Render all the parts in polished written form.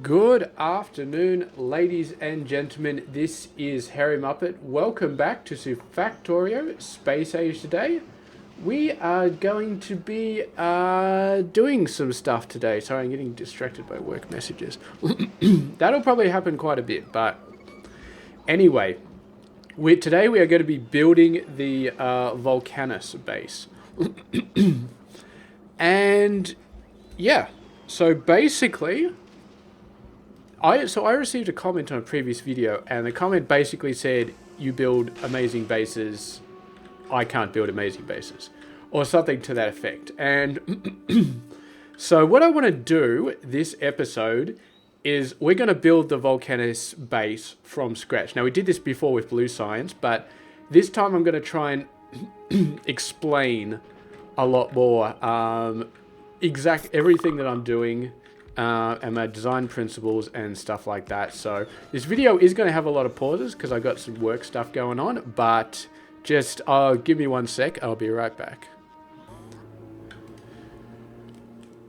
Good afternoon, ladies and gentlemen. This is Hairymuppet. Welcome back to Factorio Space Age today. We are going to be doing some stuff today. Sorry, I'm getting distracted by work messages. That'll probably happen quite a bit, but anyway, today we are going to be building the Vulcanus base. And yeah, so basically I received a comment on a previous video, and the comment basically said, you build amazing bases, I can't build amazing bases, or something to that effect. And so what I want to do this episode is we're going to build the Vulcanus base from scratch. Now, we did this before with Blue Science, but this time I'm going to try and explain a lot more exact everything that I'm doing, and my design principles and stuff like that. So this video is going to have a lot of pauses because I got some work stuff going on, but just give me 1 sec. I'll be right back.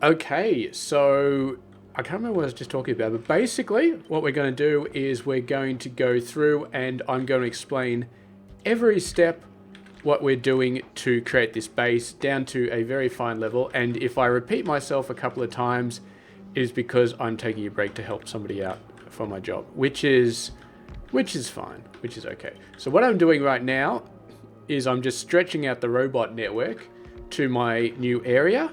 Okay, so I can't remember what I was just talking about, but basically what we're going to do is we're going to go through and I'm going to explain every step what we're doing to create this base down to a very fine level. And if I repeat myself a couple of times, is because I'm taking a break to help somebody out for my job, which is fine, which is okay. So what I'm doing right now is I'm just stretching out the robot network to my new area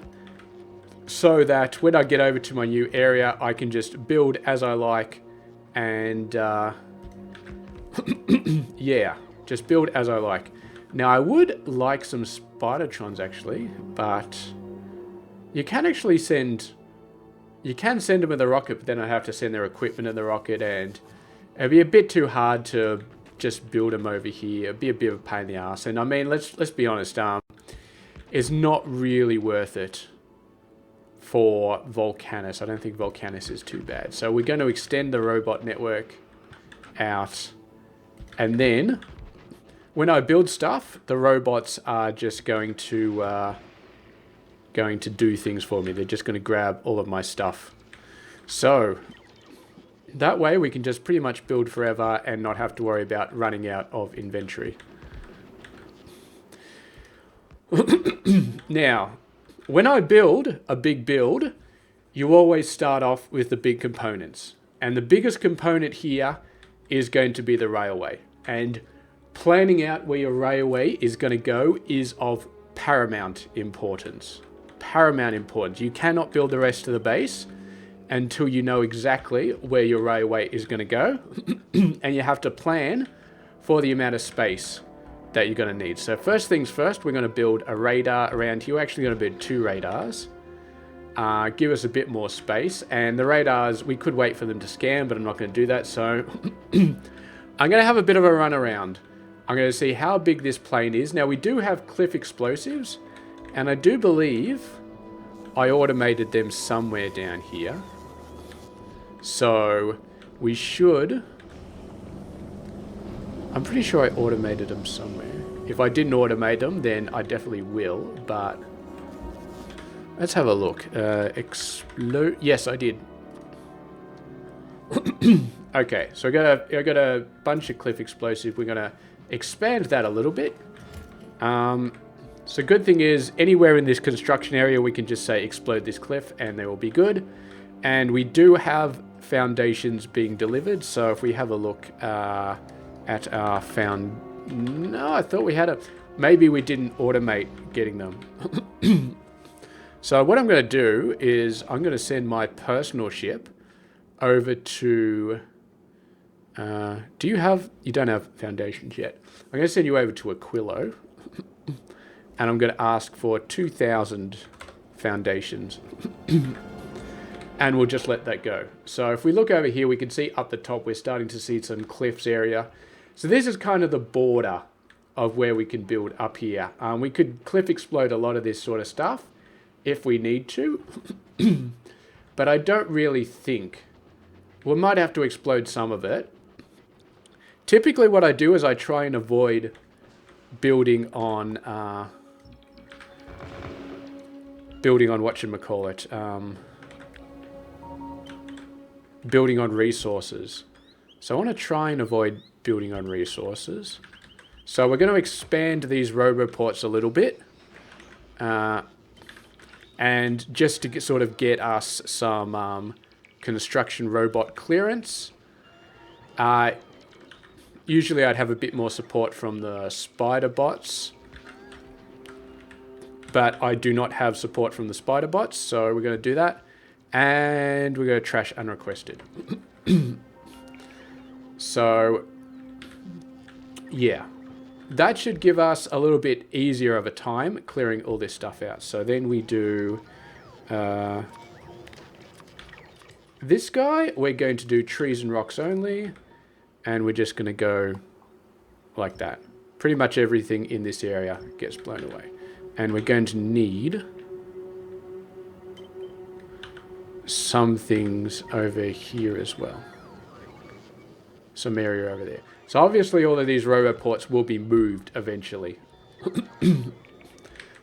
so that when I get over to my new area, I can just build as I like and yeah, just build as I like. Now I would like some Spidertrons actually, but you can actually send them in the rocket, but then I have to send their equipment in the rocket, and it'd be a bit too hard to just build them over here. It'd be a bit of a pain in the ass. And I mean, let's be honest, it's not really worth it for Vulcanus. I don't think Vulcanus is too bad. So we're going to extend the robot network out, and then when I build stuff, the robots are just going to do things for me. They're just going to grab all of my stuff. So that way we can just pretty much build forever and not have to worry about running out of inventory. Now, when I build a big build, you always start off with the big components. And the biggest component here is going to be the railway. And planning out where your railway is going to go is of paramount importance. You cannot build the rest of the base until you know exactly where your railway is going to go. And you have to plan for the amount of space that you're going to need. So first things first, we're going to build a radar around here. We're actually going to build 2 radars. Give us a bit more space. And the radars, we could wait for them to scan, but I'm not going to do that. So I'm going to have a bit of a run around. I'm going to see how big this plane is. Now we do have cliff explosives, and I do believe I automated them somewhere down here. So we should... I'm pretty sure I automated them somewhere. If I didn't automate them, then I definitely will, but... let's have a look. Explode... Yes, I did. Okay, so I got a bunch of cliff explosives. We're going to expand that a little bit. So good thing is, anywhere in this construction area, we can just say explode this cliff and they will be good. And we do have foundations being delivered. So if we have a look at our No, I thought we had a... Maybe we didn't automate getting them. So what I'm going to do is I'm going to send my personal ship over to... do you have... You don't have foundations yet. I'm going to send you over to Aquilo. And I'm going to ask for 2,000 foundations. And we'll just let that go. So if we look over here, we can see up the top, we're starting to see some cliffs area. So this is kind of the border of where we can build up here. We could cliff explode a lot of this sort of stuff if we need to. But I don't really think... We might have to explode some of it. Typically what I do is I try and avoid building on whatchamacallit. building on resources. So I want to try and avoid building on resources. So we're going to expand these roboports a little bit. And just to sort of get us some construction robot clearance. Usually I'd have a bit more support from the spider bots. But I do not have support from the spider bots, so we're going to do that. And we're going to trash unrequested. So, yeah. That should give us a little bit easier of a time clearing all this stuff out. So then we do this guy. We're going to do trees and rocks only. And we're just going to go like that. Pretty much everything in this area gets blown away. And we're going to need some things over here as well. Some area over there. So obviously all of these roboports will be moved eventually.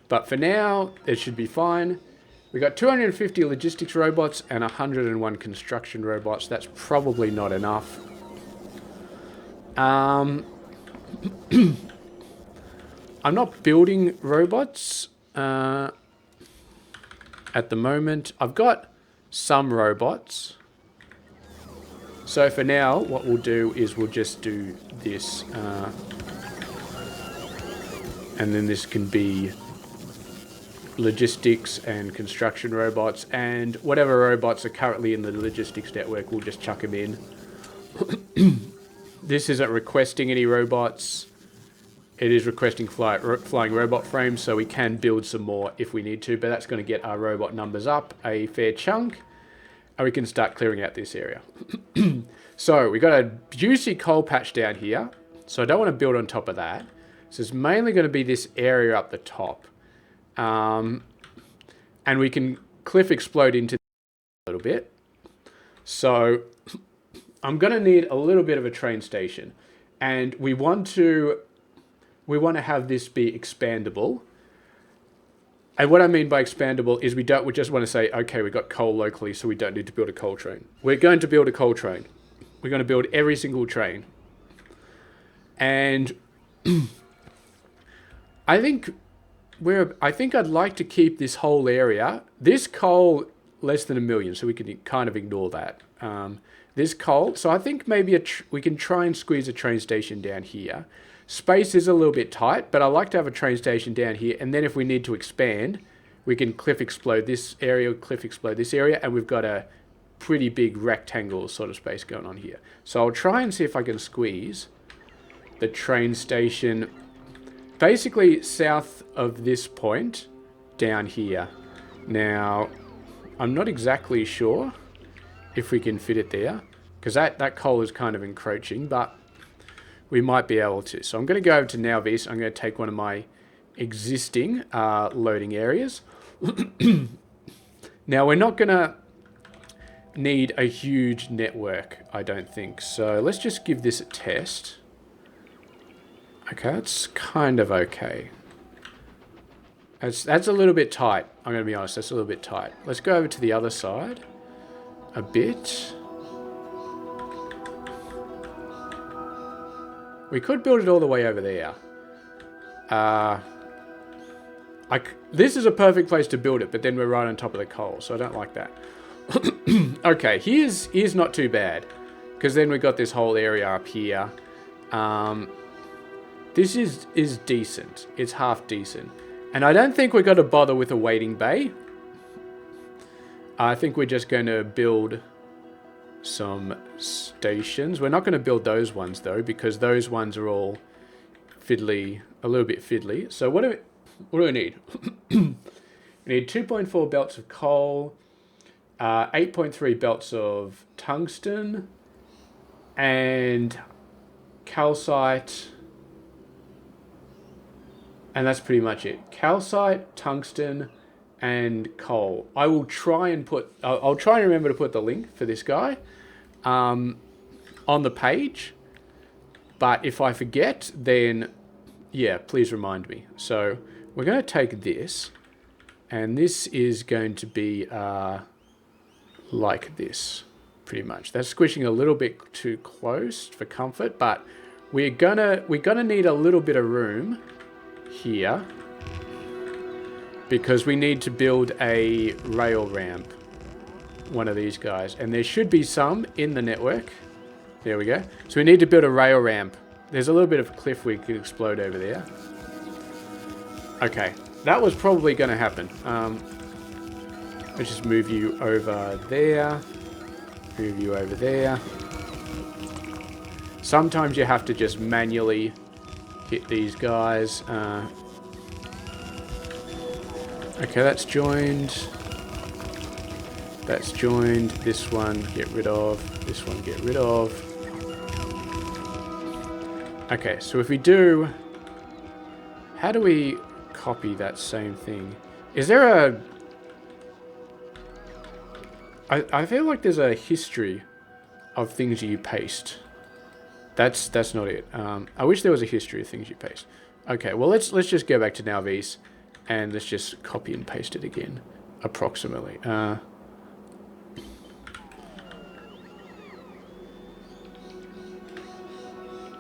But for now, it should be fine. We got 250 logistics robots and 101 construction robots. That's probably not enough. I'm not building robots at the moment. I've got some robots. So for now, what we'll do is we'll just do this. And then this can be logistics and construction robots. And whatever robots are currently in the logistics network, we'll just chuck them in. This isn't requesting any robots. It is requesting flying robot frames, so we can build some more if we need to, but that's going to get our robot numbers up a fair chunk, and we can start clearing out this area. So we got a juicy coal patch down here, so I don't want to build on top of that. So it's mainly going to be this area up the top. And we can cliff explode into a little bit. So I'm going to need a little bit of a train station, and we want to have this be expandable. And what I mean by expandable is we just want to say, okay, we got coal locally, so we don't need to build a coal train. We're going to build a coal train. We're going to build every single train. And I think I'd like to keep this whole area. This coal less than 1 million, so we can kind of ignore that. This coal, so I think maybe we can try and squeeze a train station down here. Space is a little bit tight, but I like to have a train station down here, and then if we need to expand, we can cliff explode this area, cliff explode this area, and we've got a pretty big rectangle sort of space going on here. So I'll try and see if I can squeeze the train station basically south of this point down here. Now, I'm not exactly sure if we can fit it there, because that coal is kind of encroaching, but we might be able to. So I'm going to go over to Nowvis. I'm going to take one of my existing loading areas. Now, we're not going to need a huge network, I don't think. So let's just give this a test. Okay, that's kind of okay. That's a little bit tight. I'm going to be honest, that's a little bit tight. Let's go over to the other side a bit. We could build it all the way over there. This is a perfect place to build it, but then we're right on top of the coal, so I don't like that. Okay, here's not too bad, because then we got this whole area up here. This is decent. It's half decent. And I don't think we're going to bother with a waiting bay. I think we're just going to build some stations. We're not going to build those ones, though, because those ones are all fiddly, a little bit fiddly. So what do we need? We need 2.4 belts of coal, 8.3 belts of tungsten, and calcite. And that's pretty much it. Calcite, tungsten, and coal. I will try and I'll try and remember to put the link for this guy on the page. But if I forget, then yeah, please remind me. So we're going to take this, and this is going to be like this. pretty much. They're squishing a little bit too close for comfort, but we're gonna need a little bit of room here because we need to build a rail ramp, one of these guys, and there should be some in the network. There we go. So we need to build a rail ramp. There's a little bit of cliff we could explode over there. Okay, that was probably going to happen. Let's just move you over there. Move you over there. Sometimes you have to just manually hit these guys. Okay, that's joined. That's joined. This one, get rid of. This one, get rid of. Okay, so if we do... How do we copy that same thing? Is there a... I feel like there's a history of things you paste. That's not it. I wish there was a history of things you paste. Okay, well let's just go back to Nowvis and let's just copy and paste it again, approximately.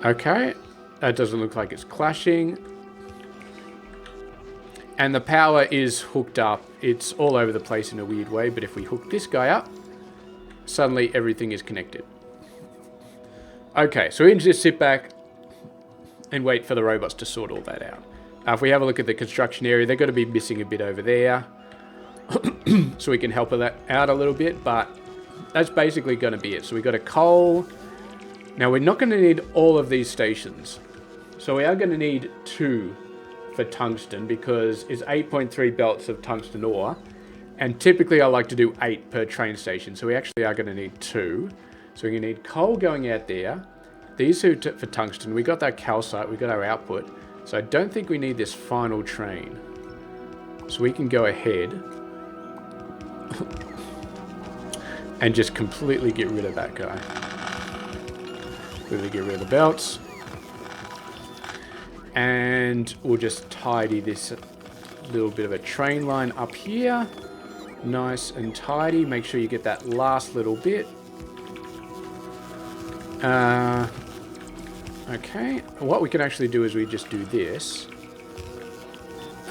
Okay, that doesn't look like it's clashing. And the power is hooked up. It's all over the place in a weird way, but if we hook this guy up, suddenly everything is connected. Okay, so we can just sit back and wait for the robots to sort all that out. If we have a look at the construction area, they're going to be missing a bit over there. So we can help that out a little bit, but that's basically going to be it. So we've got a coal. Now we're not going to need all of these stations. So we are going to need 2 for tungsten because it's 8.3 belts of tungsten ore. And typically I like to do 8 per train station. So we actually are going to need 2. So we're going to need coal going out there. These 2 for tungsten. We got that calcite. We got our output. So I don't think we need this final train. So we can go ahead and just completely get rid of that guy. Completely get rid of the belts. And we'll just tidy this little bit of a train line up here. Nice and tidy. Make sure you get that last little bit. Okay. What we can actually do is we just do this.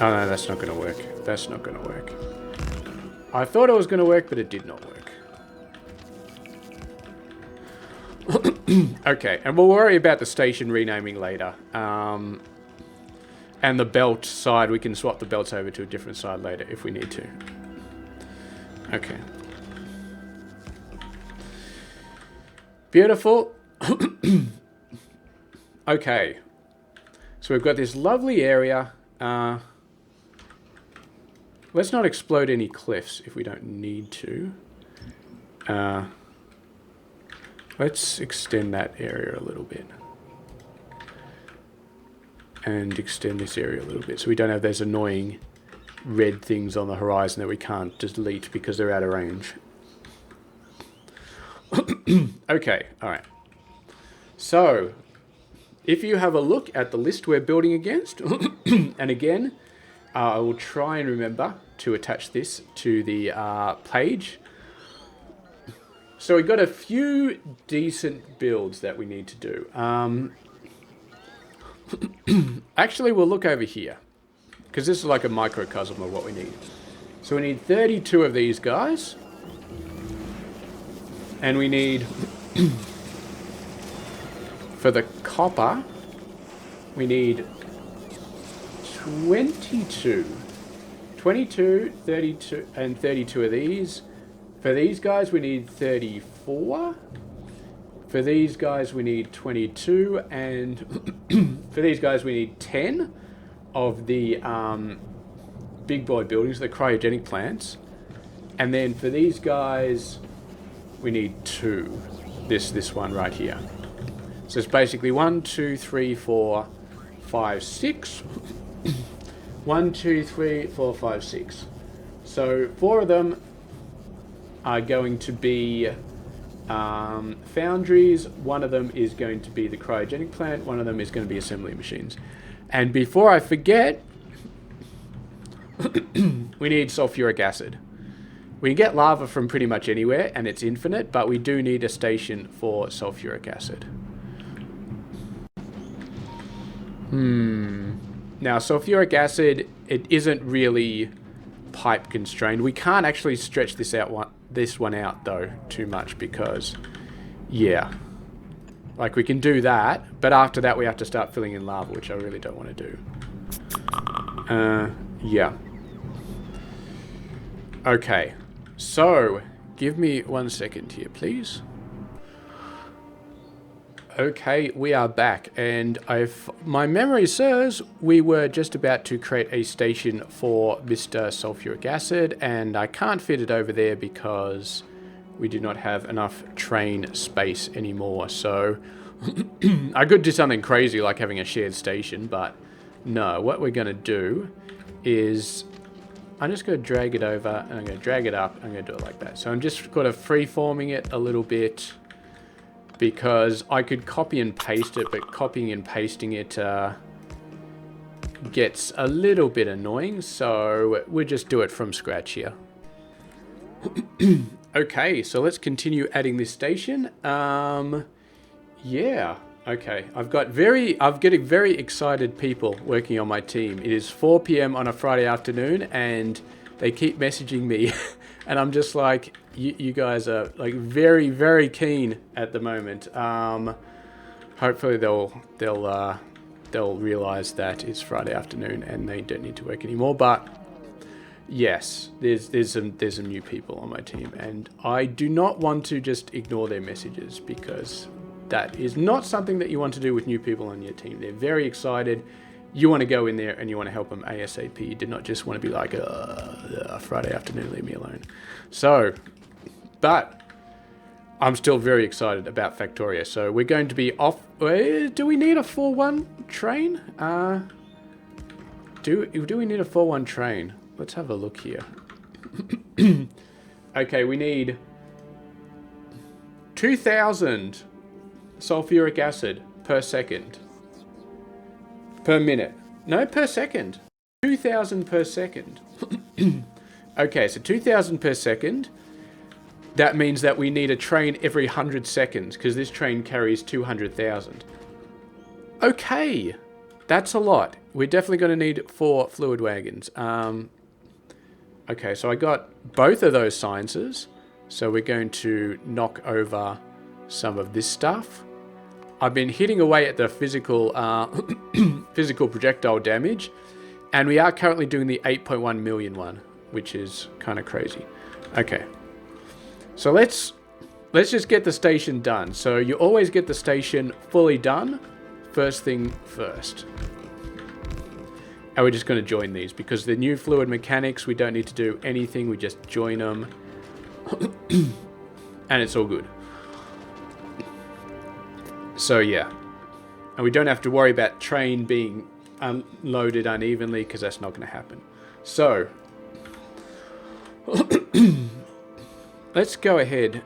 Oh no, that's not going to work. That's not going to work. I thought it was going to work, but it did not work. Okay, and we'll worry about the station renaming later. And the belt side, we can swap the belts over to a different side later if we need to. Okay. Beautiful. Okay. So we've got this lovely area. Let's not explode any cliffs if we don't need to. Let's extend that area a little bit. And extend this area a little bit so we don't have those annoying red things on the horizon that we can't delete because they're out of range. Okay, alright. So, if you have a look at the list we're building against, and again, I will try and remember to attach this to the page. So we've got a few decent builds that we need to do. Actually, we'll look over here, because this is like a microcosm of what we need. So we need 32 of these guys. And we need, for the copper, we need 22, 32, and 32 of these. For these guys, we need 34. For these guys, we need 22. And for these guys, we need 10 of the big boy buildings, the cryogenic plants. And then for these guys, we need 2. This one right here. So it's basically 1, 2, 3, 4, 5, 6. 1, 2, 3, 4, 5, 6. So 4 of them are going to be foundries. One of them is going to be the cryogenic plant. One of them is going to be assembly machines. And before I forget, we need sulfuric acid. We can get lava from pretty much anywhere, and it's infinite, but we do need a station for sulfuric acid. Now, sulfuric acid, it isn't really pipe constrained. We can't actually stretch this one out, though, too much, because, yeah. Like, we can do that, but after that we have to start filling in lava, which I really don't want to do. Yeah. Okay. So, give me 1 second here, please. Okay, we are back, and my memory serves, we were just about to create a station for Mr. Sulfuric Acid, and I can't fit it over there because we do not have enough train space anymore. So I could do something crazy like having a shared station, but no, what we're going to do is I'm just going to drag it over, and I'm going to drag it up, and I'm going to do it like that. So I'm just kind of free-forming it a little bit, because I could copy and paste it, but copying and pasting it gets a little bit annoying, so we'll just do it from scratch here. Okay, so let's continue adding this station. Yeah, okay. I'm getting very excited people working on my team. It is 4 PM on a Friday afternoon, and they keep messaging me, and I'm just like, you guys are like very, very keen at the moment. Hopefully they'll realize that it's Friday afternoon and they don't need to work anymore. But yes, there's some new people on my team, and I do not want to just ignore their messages, because that is not something that you want to do with new people on your team. They're very excited. You want to go in there and you want to help them ASAP. You do not just want to be like, Friday afternoon, leave me alone. So, but I'm still very excited about Factorio. So we're going to be off. Do we need a 4-1 train? Do we need a 4-1 train? Let's have a look here. Okay, we need 2,000 sulfuric acid per second. Per minute. No, per second. 2,000 per second. Okay, so 2,000 per second. That means that we need a train every 100 seconds, because this train carries 200,000. Okay, that's a lot. We're definitely going to need 4 fluid wagons. Okay, so I got both of those sciences. So we're going to knock over some of this stuff. I've been hitting away at the physical physical projectile damage, and we are currently doing the 8.1 million one, which is kind of crazy. Okay, so let's just get the station done. So you always get the station fully done first thing first. And we're just going to join these, because the new fluid mechanics, we don't need to do anything, we just join them. And it's all good. So yeah, and we don't have to worry about train being unloaded unevenly, because that's not going to happen. So let's go ahead.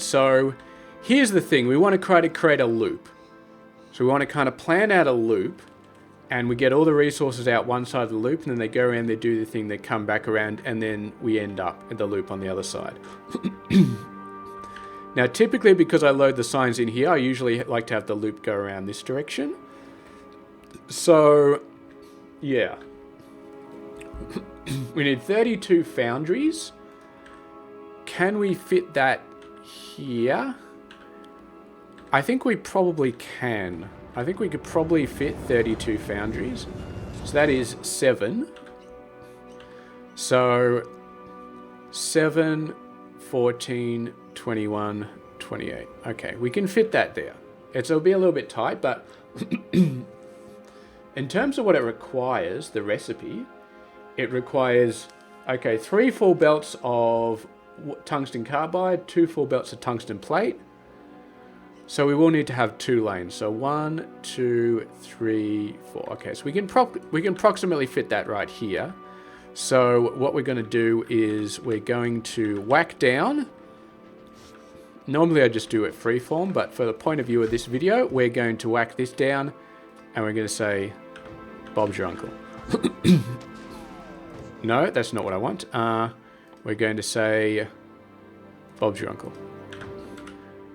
So here's the thing: we want to try to create a loop. So we want to kind of plan out a loop, and we get all the resources out one side of the loop, and then they go around, they do the thing, they come back around, and then we end up at the loop on the other side. Now, typically, because I load the signs in here, I usually like to have the loop go around this direction. So, yeah. We need 32 foundries. Can we fit that here? I think we probably can. I think we could probably fit 32 foundries. So that is 7. So 7, 14, 21, 28. Okay, we can fit that there. It'll be a little bit tight, but in terms of what it requires, the recipe, it requires, okay, 3 full belts of tungsten carbide, 2 full belts of tungsten plate. So we will need to have 2 lanes. So 1, 2, 3, 4. Okay, so we can approximately fit that right here. So what we're going to do is we're going to whack down. Normally I just do it freeform, but for the point of view of this video, we're going to whack this down, and we're going to say, Bob's your uncle. No, that's not what I want. We're going to say Bob's your uncle.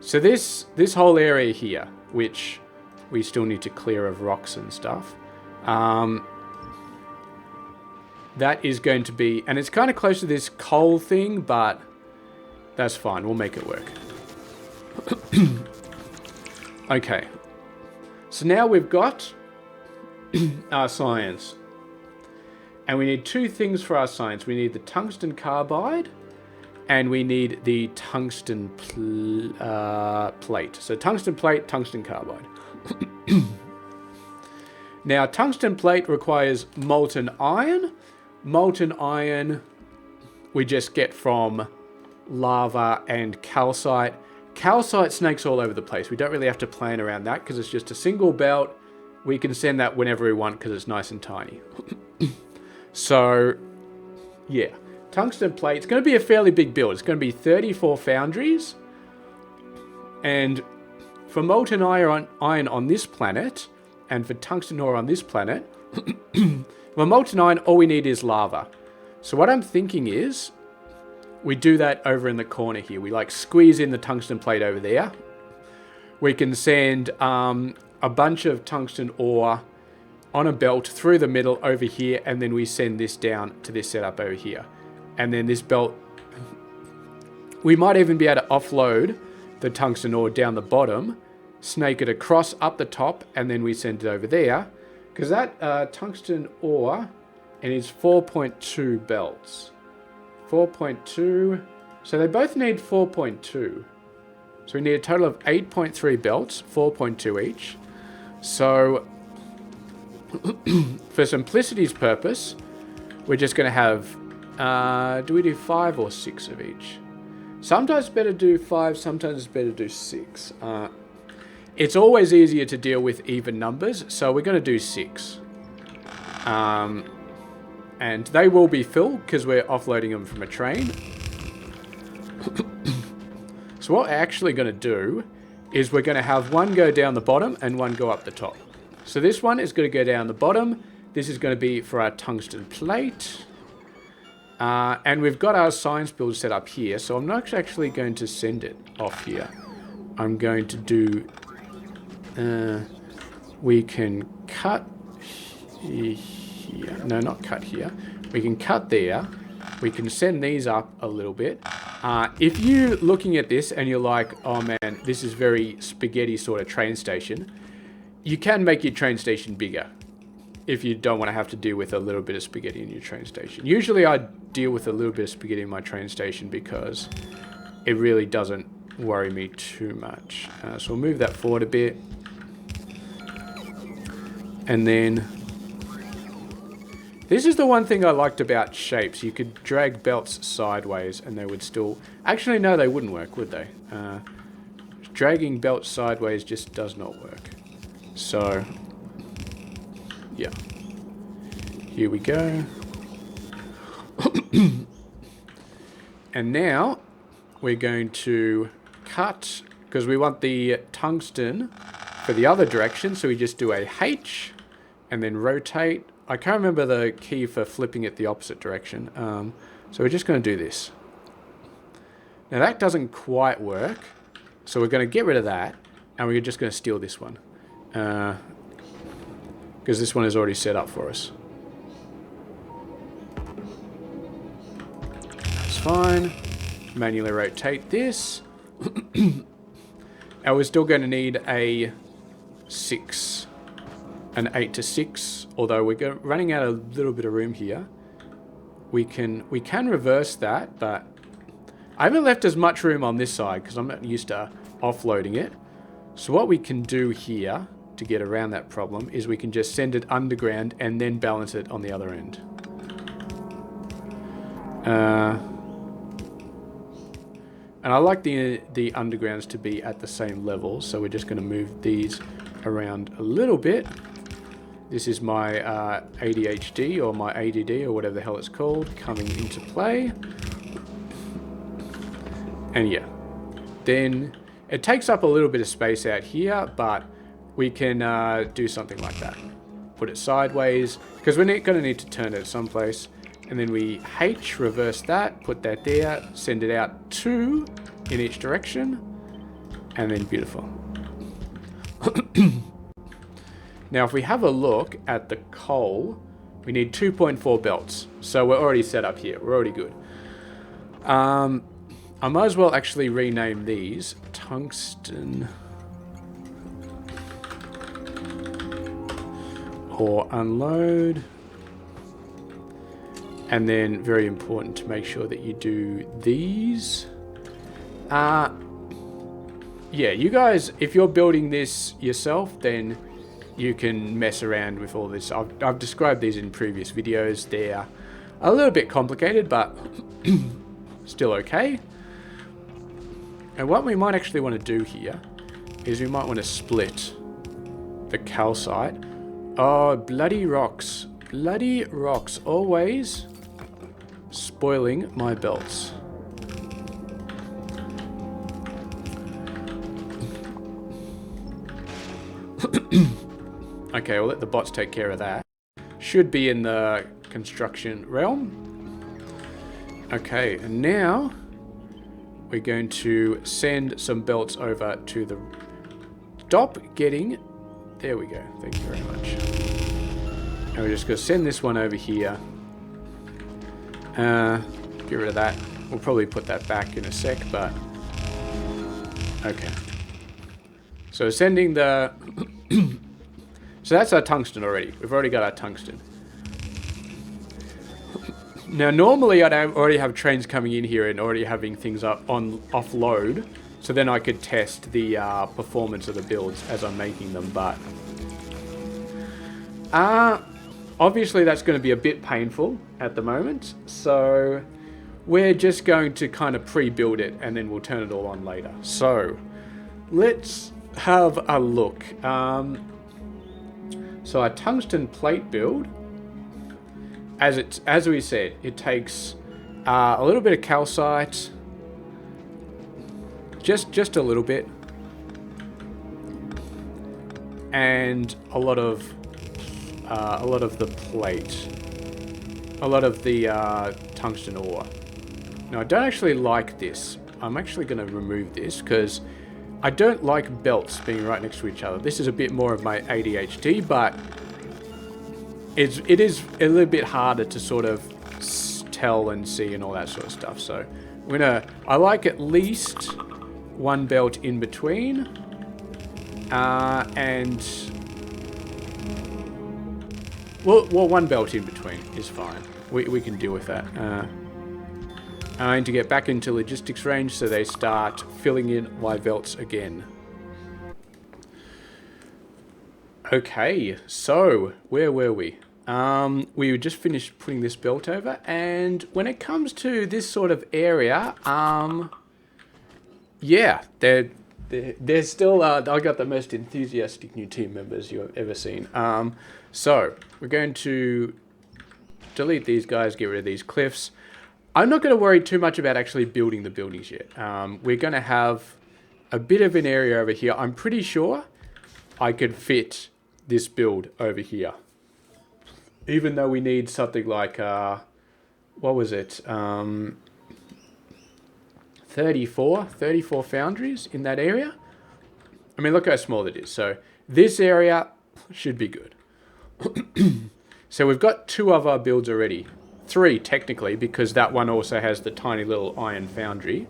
So this whole area here, which we still need to clear of rocks and stuff, that is going to be, and it's kind of close to this coal thing, but that's fine. We'll make it work. Okay. So now we've got our science. And we need two things for our science. We need the tungsten carbide and we need the tungsten plate. So tungsten plate, tungsten carbide. Now, tungsten plate requires molten iron. Molten iron we just get from lava and calcite. Calcite snakes all over the place. We don't really have to plan around that because it's just a single belt. We can send that whenever we want because it's nice and tiny. So, yeah. Tungsten plate. It's going to be a fairly big build. It's going to be 34 foundries. And for molten iron on this planet, and for tungsten ore on this planet, for molten iron, all we need is lava. So what I'm thinking is, we do that over in the corner here. We like squeeze in the tungsten plate over there. We can send a bunch of tungsten ore on a belt through the middle over here, and then we send this down to this setup over here. And then this belt, we might even be able to offload the tungsten ore down the bottom, snake it across up the top, and then we send it over there. Because that tungsten ore, and it's 4.2 belts. 4.2, so they both need 4.2. So we need a total of 8.3 belts, 4.2 each. So for simplicity's purpose, we're just going to have, do we do 5 or 6 of each? Sometimes it's better to do 5, sometimes it's better to do 6. It's always easier to deal with even numbers, so we're going to do 6. And they will be filled because we're offloading them from a train. So what we're actually going to do is we're going to have one go down the bottom and one go up the top. So this one is going to go down the bottom. This is going to be for our tungsten plate. And we've got our science build set up here. So I'm not actually going to send it off here. I'm going to do... we can cut here. No, not cut here. We can cut there. We can send these up a little bit. If you're looking at this and you're like, oh man, this is very spaghetti sort of train station, you can make your train station bigger if you don't want to have to deal with a little bit of spaghetti in your train station. Usually I deal with a little bit of spaghetti in my train station because it really doesn't worry me too much. So we'll move that forward a bit. And then this is the one thing I liked about shapes. You could drag belts sideways and they would still... Actually, no, they wouldn't work, would they? Dragging belts sideways just does not work. So, yeah. Here we go. And now we're going to cut, because we want the tungsten for the other direction. So we just do a H and then rotate. I can't remember the key for flipping it the opposite direction. So we're just going to do this. Now that doesn't quite work. So we're going to get rid of that. And we're just going to steal this one. Because this one is already set up for us. That's fine. Manually rotate this. And we're still going to need a 6. An 8 to 6, although we're running out a little bit of room here. We can reverse that, but I haven't left as much room on this side because I'm not used to offloading it. So what we can do here to get around that problem is we can just send it underground and then balance it on the other end. And I like the undergrounds to be at the same level, so we're just going to move these around a little bit. This is my ADHD or my ADD or whatever the hell it's called coming into play. And yeah, then it takes up a little bit of space out here, but we can do something like that. Put it sideways, because we're going to need to turn it someplace. And then we H, reverse that, put that there, send it out 2 in each direction. And then beautiful. Now, if we have a look at the coal, we need 2.4 belts. So we're already set up here. We're already good. I might as well actually rename these Tungsten or Unload. And then, very important to make sure that you do these. Yeah, you guys, if you're building this yourself, then you can mess around with all this. I've described these in previous videos. They're a little bit complicated, but still okay. And what we might actually want to do here is we might want to split the calcite. Oh, bloody rocks. Bloody rocks. Always spoiling my belts. Okay, we'll let the bots take care of that. Should be in the construction realm. Okay, and now we're going to send some belts over to the... Stop getting... There we go. Thank you very much. And we're just going to send this one over here. Get rid of that. We'll probably put that back in a sec, but... Okay. So sending the... So that's our tungsten already. We've already got our tungsten. Now, normally I'd already have trains coming in here and already having things up on offload. So then I could test the performance of the builds as I'm making them, but... obviously that's going to be a bit painful at the moment. So we're just going to kind of pre-build it and then we'll turn it all on later. So let's have a look. So our tungsten plate build, as we said, it takes a little bit of calcite, just a little bit, and a lot of the plate, a lot of the tungsten ore. Now I don't actually like this. I'm actually going to remove this because I don't like belts being right next to each other. This is a bit more of my ADHD, but it is a little bit harder to sort of tell and see and all that sort of stuff. So I like at least one belt in between, and well, one belt in between is fine. We can deal with that. I need to get back into logistics range so they start filling in my belts again. Okay, so where were we? We just finished putting this belt over, and when it comes to this sort of area, yeah, they're still, I got the most enthusiastic new team members you have ever seen. So we're going to delete these guys, get rid of these cliffs. I'm not going to worry too much about actually building the buildings yet. We're going to have a bit of an area over here. I'm pretty sure I could fit this build over here. Even though we need something like, what was it? 34 foundries in that area. I mean, look how small it is. So this area should be good. So we've got 2 of our builds already. 3 technically, because that one also has the tiny little iron foundry.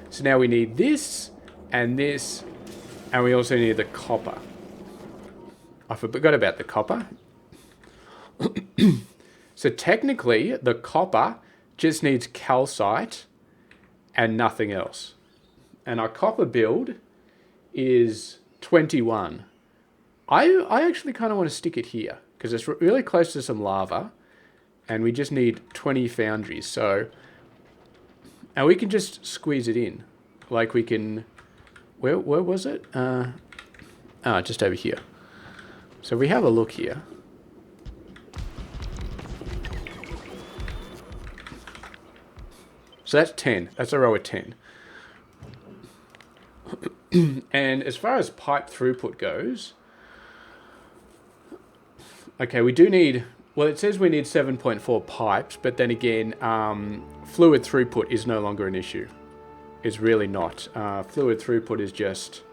So now we need this, and we also need the copper. I forgot about the copper. So technically, the copper just needs calcite and nothing else. And our copper build is 21. I actually kind of want to stick it here, because it's really close to some lava. And we just need 20 foundries, so... And we can just squeeze it in. Like we can... Where was it? Just over here. So we have a look here. So that's 10. That's a row of 10. And as far as pipe throughput goes... Okay, we do need Well, it says we need 7.4 pipes, but then again, fluid throughput is no longer an issue. It's really not. Fluid throughput is just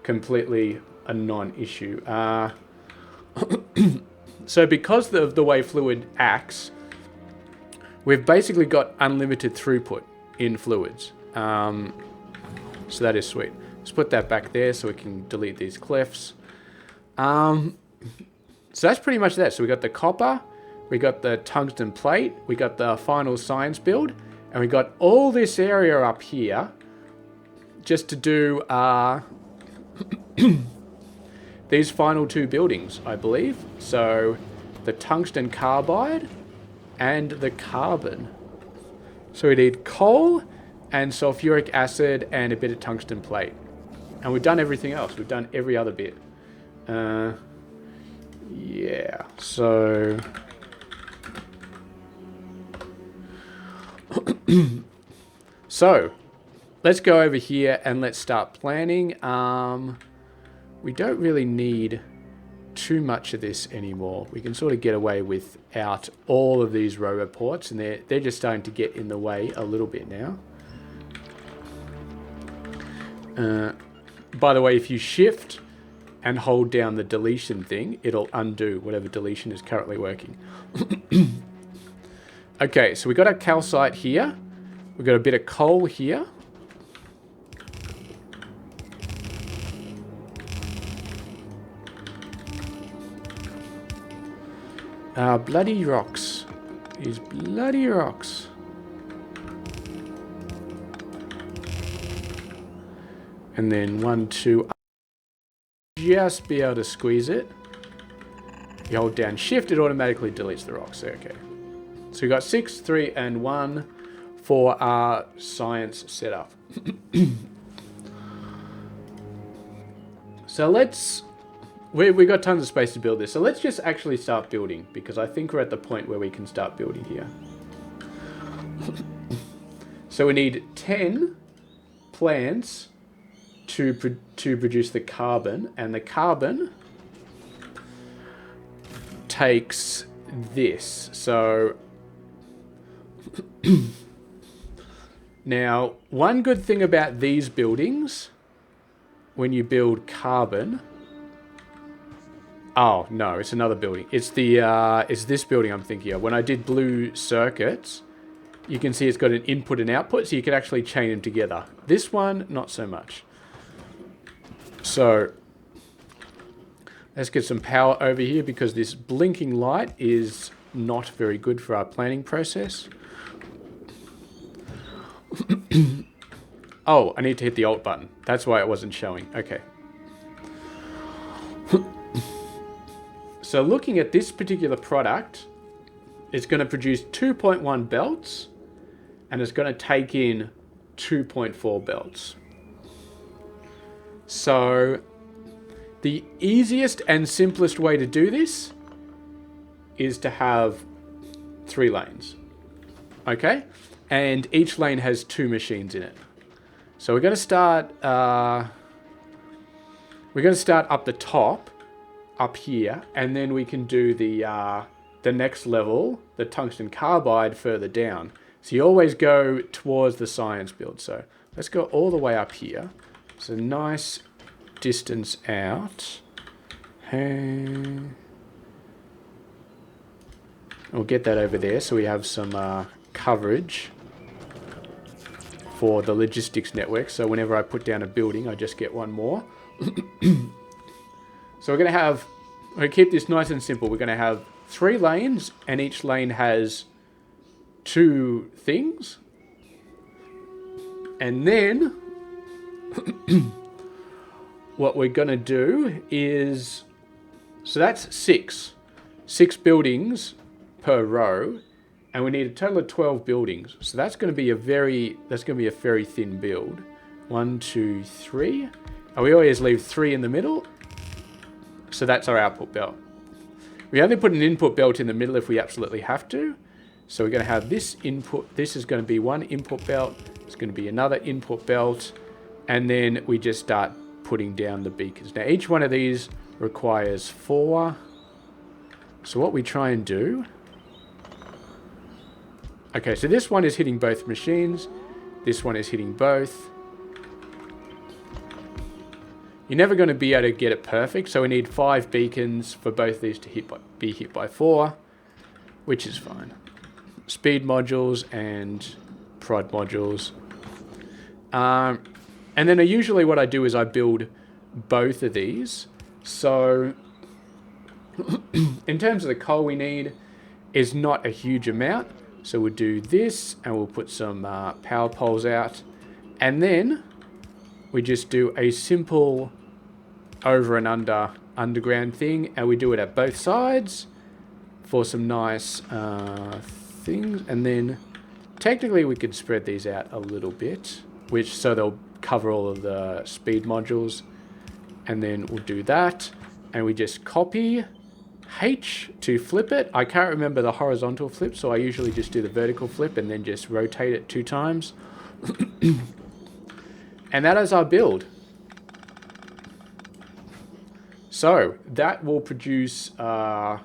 completely a non-issue. So because of the way fluid acts, we've basically got unlimited throughput in fluids. So that is sweet. Let's put that back there so we can delete these clefts. So that's pretty much that. So we got the copper, we got the tungsten plate, we got the final science build, and we got all this area up here just to do these final two buildings, I believe. So the tungsten carbide and the carbon. So we need coal and sulfuric acid and a bit of tungsten plate. And we've done everything else. We've done every other bit. Yeah, so... So, let's go over here and let's start planning. We don't really need too much of this anymore. We can sort of get away without all of these roboports, and they're just starting to get in the way a little bit now. By the way, if you shift and hold down the deletion thing, it'll undo whatever deletion is currently working. Okay, so we got our calcite here. We've got a bit of coal here. Bloody rocks. These bloody rocks. And then 1, 2... just be able to squeeze it. You hold down shift, it automatically deletes the rocks. Okay. So we got 6, 3, and 1 for our science setup. So let's... We got tons of space to build this. So let's just actually start building, because I think we're at the point where we can start building here. So we need 10 plants to produce the carbon, and the carbon takes this. So now, one good thing about these buildings, when you build carbon... Oh, no, it's another building. It's this building I'm thinking of. When I did blue circuits, you can see it's got an input and output, so you can actually chain them together. This one, not so much. So, let's get some power over here, because this blinking light is not very good for our planning process. Oh, I need to hit the Alt button. That's why it wasn't showing. Okay. So looking at this particular product, it's going to produce 2.1 belts, and it's going to take in 2.4 belts. So the easiest and simplest way to do this is to have 3 lanes. Okay? And each lane has 2 machines in it. So we're going to start up the top, up here, and then we can do the next level, the tungsten carbide, further down. So you always go towards the science build. So let's go all the way up here. It's a nice distance out. And we'll get that over there so we have some coverage for the logistics network. So whenever I put down a building, I just get one more. So we're going to keep this nice and simple. We're going to have 3 lanes, and each lane has 2 things. And then what we're going to do is, so that's 6 buildings per row, and we need a total of 12 buildings. So that's going to be a very thin build. 1, 2, 3. And we always leave 3 in the middle. So that's our output belt. We only put an input belt in the middle if we absolutely have to. So we're going to have this input. This is going to be one input belt. It's going to be another input belt. And then we just start putting down the beacons. Now each one of these requires 4 So what we try and do... Okay, so this one is hitting both machines. This one is hitting both. You're never going to be able to get it perfect, so we need 5 beacons for both these to be hit by 4, which is fine. Speed modules and prod modules. And then usually what I do is I build both of these. So in terms of the coal we need is not a huge amount. So we'll do this and we'll put some power poles out. And then we just do a simple over and under underground thing. And we do it at both sides for some nice things. And then technically we could spread these out a little bit, which so they'll cover all of the speed modules. And then we'll do that. And we just copy H to flip it. I can't remember the horizontal flip, so I usually just do the vertical flip and then just rotate it 2 times. And that is our build. So that will produce 10,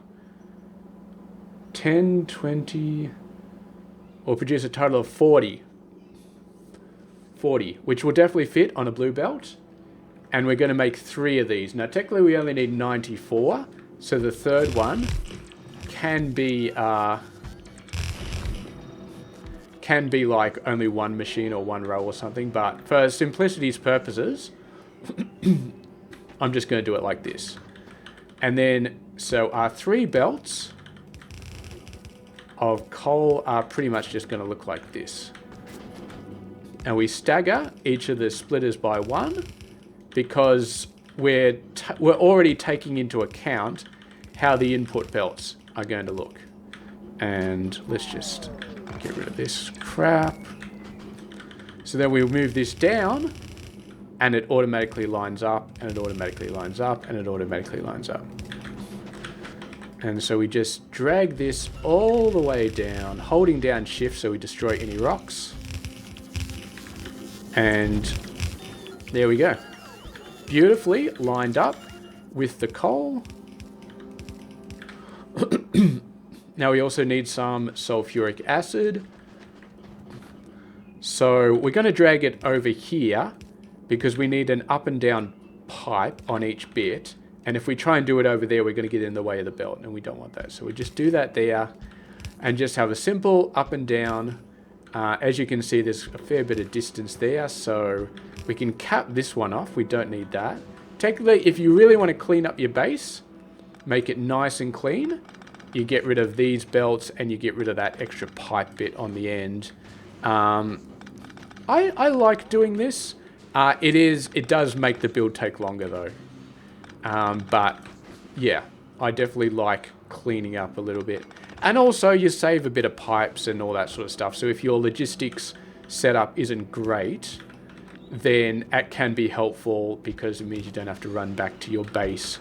20, will produce a total of 40, which will definitely fit on a blue belt. And we're going to make 3 of these. Now technically we only need 94. So the third one can be like only 1 machine or 1 row or something. But for simplicity's purposes, I'm just going to do it like this. And then, so our 3 belts of coal are pretty much just going to look like this. And we stagger each of the splitters by 1 because we're already taking into account how the input belts are going to look. And let's just get rid of this crap. So then we'll move this down and it automatically lines up and it automatically lines up and it automatically lines up. And so we just drag this all the way down, holding down shift so we destroy any rocks. And there we go. Beautifully lined up with the coal. Now we also need some sulfuric acid. So we're going to drag it over here because we need an up and down pipe on each bit. And if we try and do it over there, we're going to get in the way of the belt and we don't want that. So we just do that there and just have a simple up and down. As you can see, there's a fair bit of distance there. So we can cap this one off. We don't need that. Technically, if you really want to clean up your base, make it nice and clean, you get rid of these belts and you get rid of that extra pipe bit on the end. I like doing this. It does make the build take longer though. But yeah, I definitely like cleaning up a little bit. And also you save a bit of pipes and all that sort of stuff. So if your logistics setup isn't great, then it can be helpful because it means you don't have to run back to your base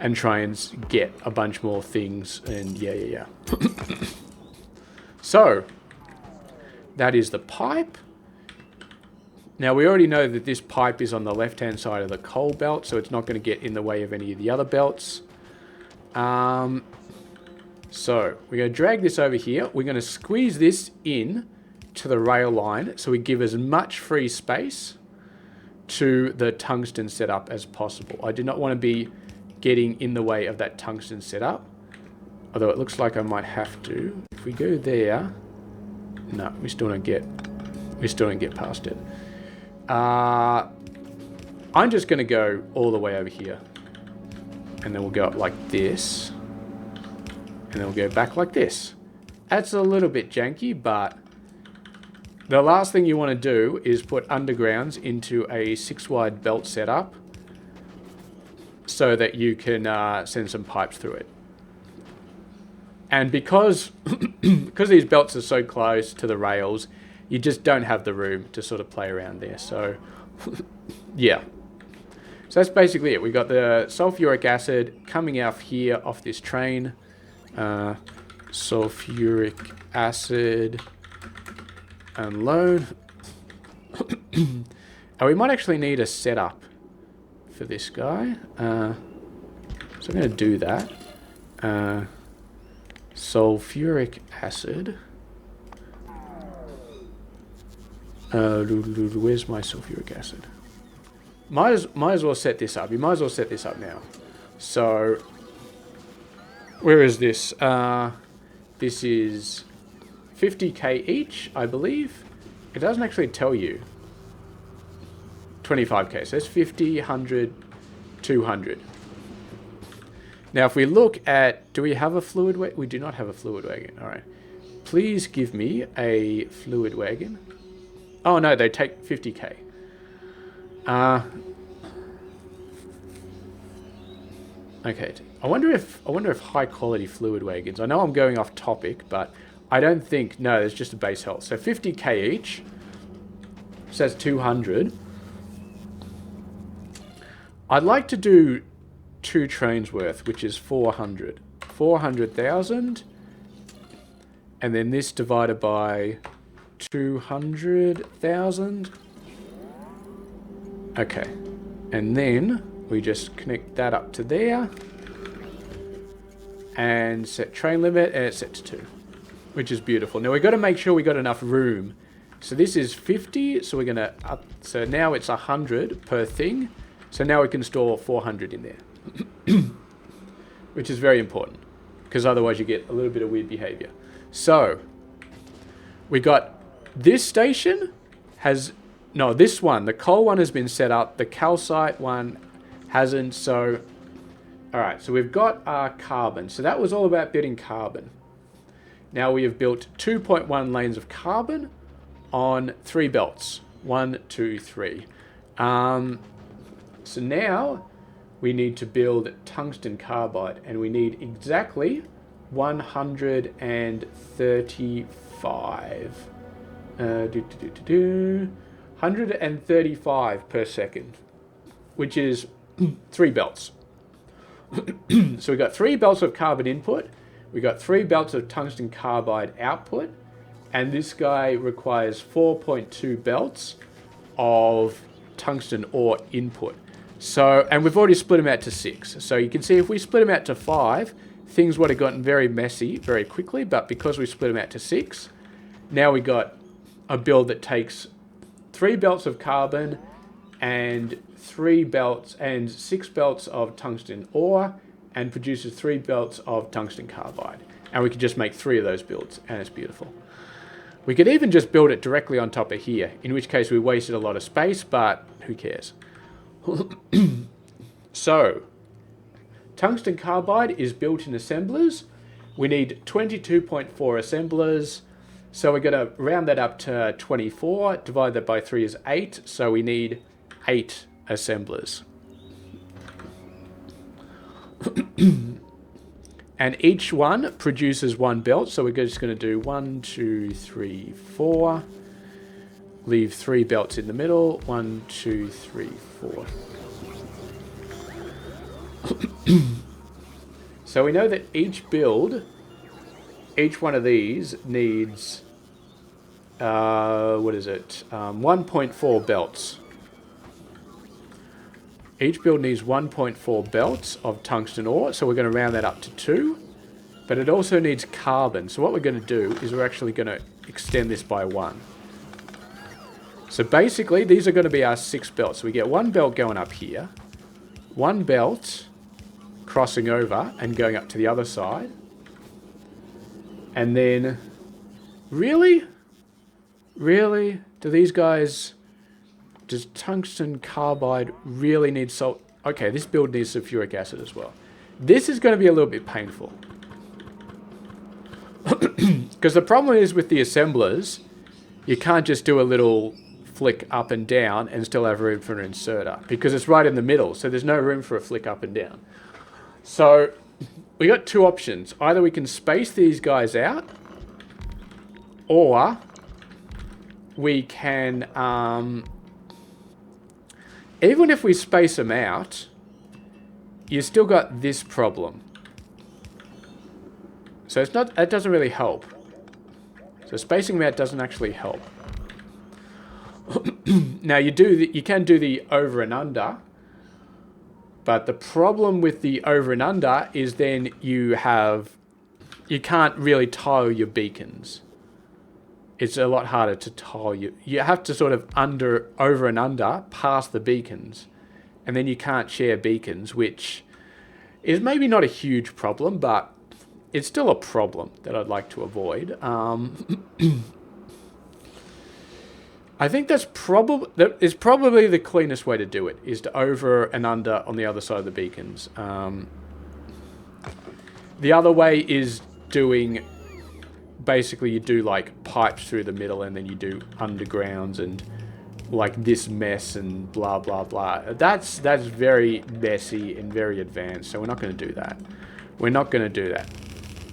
and try and get a bunch more things. And yeah. So that is the pipe. Now we already know that this pipe is on the left-hand side of the coal belt, so it's not going to get in the way of any of the other belts. So we're going to drag this over here. We're going to squeeze this in to the rail line so we give as much free space to the tungsten setup as possible. I do not want to be getting in the way of that tungsten setup, although it looks like I might have to. If we go there, no, we still don't get past it. I'm just going to go all the way over here, and then we'll go up like this, and then we'll go back like this. That's a little bit janky, but the last thing you want to do is put undergrounds into a 6-wide belt setup so that you can send some pipes through it. And because these belts are so close to the rails, you just don't have the room to sort of play around there. So yeah, so that's basically it. We got the sulfuric acid coming out here off this train. Sulfuric acid unload. And we might actually need a setup for this guy. So I'm going to do that. sulfuric acid. Where's my sulfuric acid? Might as well set this up. You might as well set this up now. So, where is this? This is 50k each, I believe. It doesn't actually tell you. 25k. So that's 50, 100, 200. Now, if we look at, do we have a fluid wagon? We do not have a fluid wagon. All right. Please give me a fluid wagon. Oh no, they take 50k. Okay. I wonder if high quality fluid wagons. I know I'm going off topic, but I don't think, no, it's just a base health. So 50k each. So that's 200. I'd like to do 2 trains worth, which is 400. 400,000. And then this divided by 200,000. Okay. And then we just connect that up to there. And set train limit, and it's set to 2. Which is beautiful. Now we've got to make sure we got enough room. So this is 50, so we're going to up. So now it's 100 per thing. So now we can store 400 in there. Which is very important. Because otherwise you get a little bit of weird behavior. So, we got this station has, no, this one, the coal one has been set up. The calcite one hasn't, so, alright, so we've got our carbon. So that was all about building carbon. Now we have built 2.1 lanes of carbon on 3 belts. 1, 2, 3. So now we need to build tungsten carbide, and we need exactly 135. 135 per second, which is 3 belts. So we got 3 belts of carbon input, we got 3 belts of tungsten carbide output, and this guy requires 4.2 belts of tungsten ore input. So, and we've already split them out to 6. So you can see if we split them out to 5, things would have gotten very messy very quickly, but because we split them out to 6, now we got a build that takes 3 belts of carbon and 3 belts and 6 belts of tungsten ore and produces 3 belts of tungsten carbide. And we could just make 3 of those builds, and it's beautiful. We could even just build it directly on top of here, in which case we wasted a lot of space, but who cares? So, tungsten carbide is built in assemblers. We need 22.4 assemblers. So we're going to round that up to 24. Divide that by 3 is 8. So we need 8 assemblers. And each one produces 1 belt. So we're just going to do 1, 2, 3, 4. Leave 3 belts in the middle. 1, 2, 3, 4. So we know that each build, each one of these needs, 1.4 belts. Each build needs 1.4 belts of tungsten ore, so we're going to round that up to 2. But it also needs carbon, so what we're going to do is we're actually going to extend this by 1. So basically, these are going to be our 6 belts. So we get 1 belt going up here, 1 belt crossing over and going up to the other side. And then, really? Really? Do these guys, does tungsten carbide really need salt? Okay, this build needs sulfuric acid as well. This is going to be a little bit painful. Because the problem is with the assemblers, you can't just do a little flick up and down and still have room for an inserter. Because it's right in the middle, so there's no room for a flick up and down. So, we got 2 options. Either we can space these guys out, or we can, even if we space them out, you still got this problem. So it's not, it doesn't really help. So spacing them out doesn't actually help. Now you can do the over and under, but the problem with the over and under is then you have you can't really tile your beacons. It's a lot harder to tile. You have to sort of over and under past the beacons, and then you can't share beacons, which is maybe not a huge problem, but it's still a problem that I'd like to avoid. I think that is probably the cleanest way to do it, is to over and under on the other side of the beacons. The other way is doing, basically you do like pipes through the middle, and then you do undergrounds and like this mess and blah blah blah. That's very messy and very advanced, so we're not going to do that. We're not going to do that.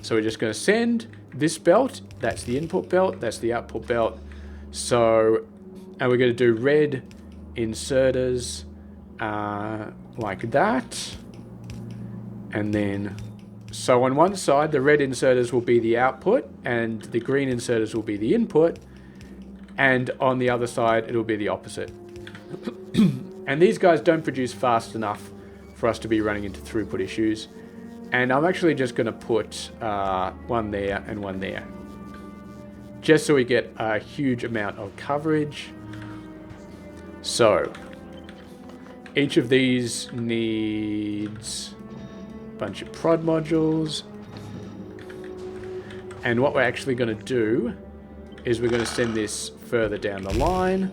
So we're just going to send this belt. That's the input belt. That's the output belt. So, and we're going to do red inserters like that. And then, so on one side, the red inserters will be the output, and the green inserters will be the input. And on the other side, it'll be the opposite. And these guys don't produce fast enough for us to be running into throughput issues. And I'm actually just going to put one there and one there, just so we get a huge amount of coverage. So each of these needs a bunch of prod modules. And what we're actually going to do is we're going to send this further down the line,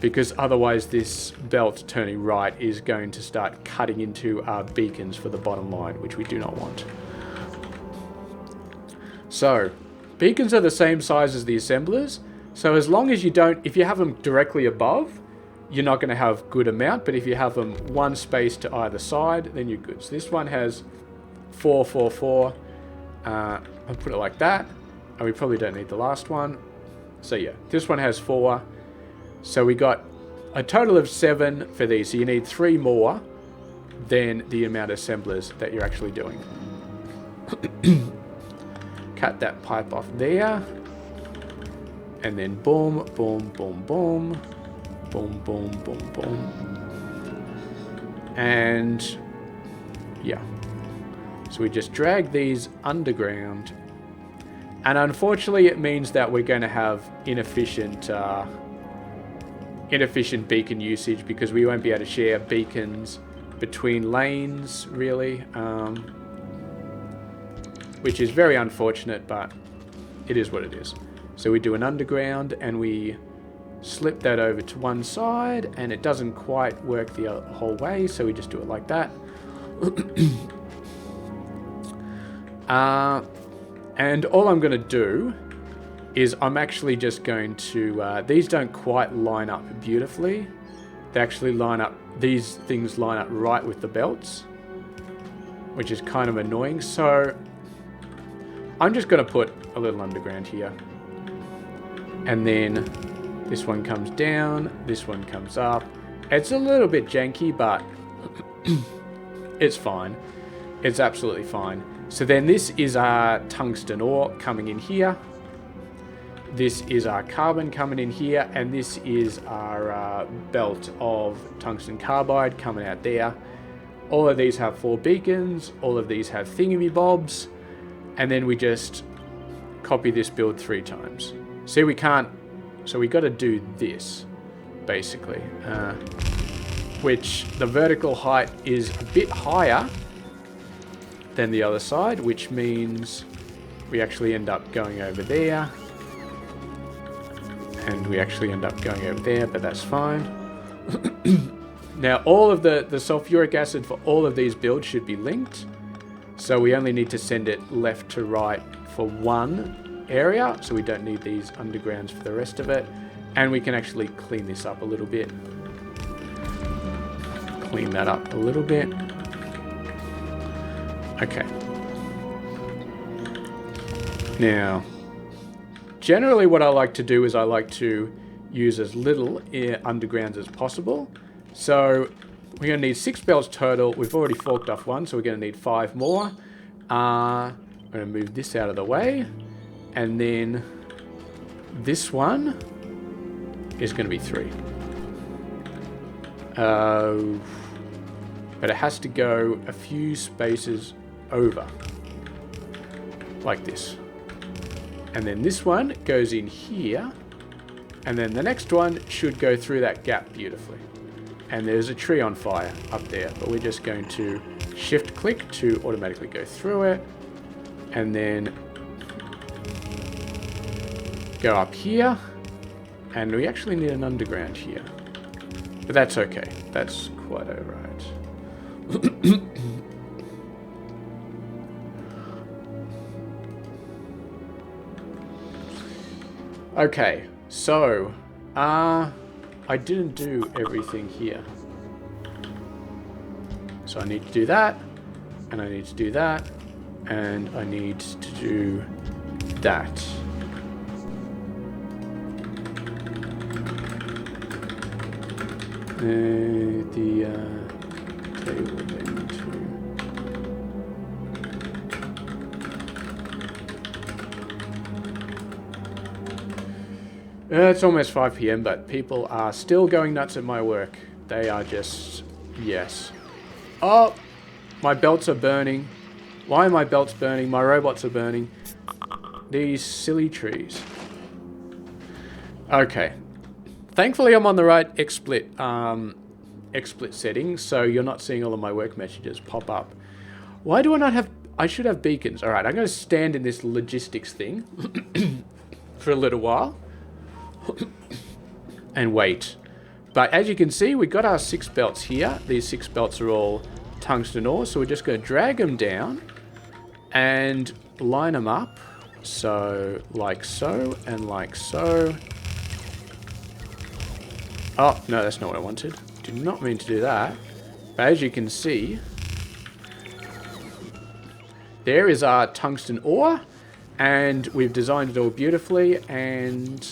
because otherwise this belt turning right is going to start cutting into our beacons for the bottom line, which we do not want. So beacons are the same size as the assemblers, so as long as you don't, if you have them directly above, you're not going to have good amount, but if you have them one space to either side, then you're good. So this one has 4, 4, 4. I'll put it like that, and we probably don't need the last one. So yeah, this one has 4. So we got a total of 7 for these. So you need 3 more than the amount of assemblers that you're actually doing. Cut that pipe off there. And then boom, boom, boom, boom. Boom, boom, boom, boom. And yeah. So we just drag these underground. And unfortunately, it means that we're going to have inefficient beacon usage, because we won't be able to share beacons between lanes, really, which is very unfortunate, but it is what it is. So we do an underground, and we slip that over to one side, and it doesn't quite work the whole way, so we just do it like that. And all I'm going to do is I'm actually just going to, these don't quite line up beautifully. They actually line up, these things line up right with the belts, which is kind of annoying. So I'm just going to put a little underground here. And then this one comes down, this one comes up. It's a little bit janky, but it's fine. It's absolutely fine. So then this is our tungsten ore coming in here. This is our carbon coming in here, and this is our belt of tungsten carbide coming out there. All of these have 4 beacons, all of these have thingamybobs, and then we just copy this build 3 times. See, we can't, so we got to do this, basically, which the vertical height is a bit higher than the other side, which means we actually end up going over there. And we actually end up going over there, but that's fine. Now, all of the sulfuric acid for all of these builds should be linked. So we only need to send it left to right for one area. So we don't need these undergrounds for the rest of it. And we can actually clean this up a little bit. Clean that up a little bit. Okay. Now, generally what I like to do is I like to use as little undergrounds as possible. So we're going to need 6 belts total. We've already forked off 1, so we're going to need 5 more. I'm going to move this out of the way. And then this one is going to be 3. But it has to go a few spaces over. like this. And then this one goes in here. And then the next one should go through that gap beautifully. And there's a tree on fire up there, but we're just going to shift click to automatically go through it. And then go up here. And we actually need an underground here. But that's okay. That's quite alright. Okay, so I didn't do everything here. So I need to do that, and I need to do that, and I need to do that. The table then too. It's almost 5 PM, but people are still going nuts at my work. They are just... yes. Oh! My belts are burning. Why are my belts burning? My robots are burning. These silly trees. Okay. Thankfully, I'm on the right XSplit settings, so you're not seeing all of my work messages pop up. Why do I not have... I should have beacons. Alright, I'm going to stand in this logistics thing for a little while. And wait. But as you can see, we got our 6 belts here. These 6 belts are all tungsten ore, so we're just going to drag them down and line them up. So, like so, and like so. Oh, no, that's not what I wanted. Did not mean to do that. But as you can see, there is our tungsten ore, and we've designed it all beautifully, and...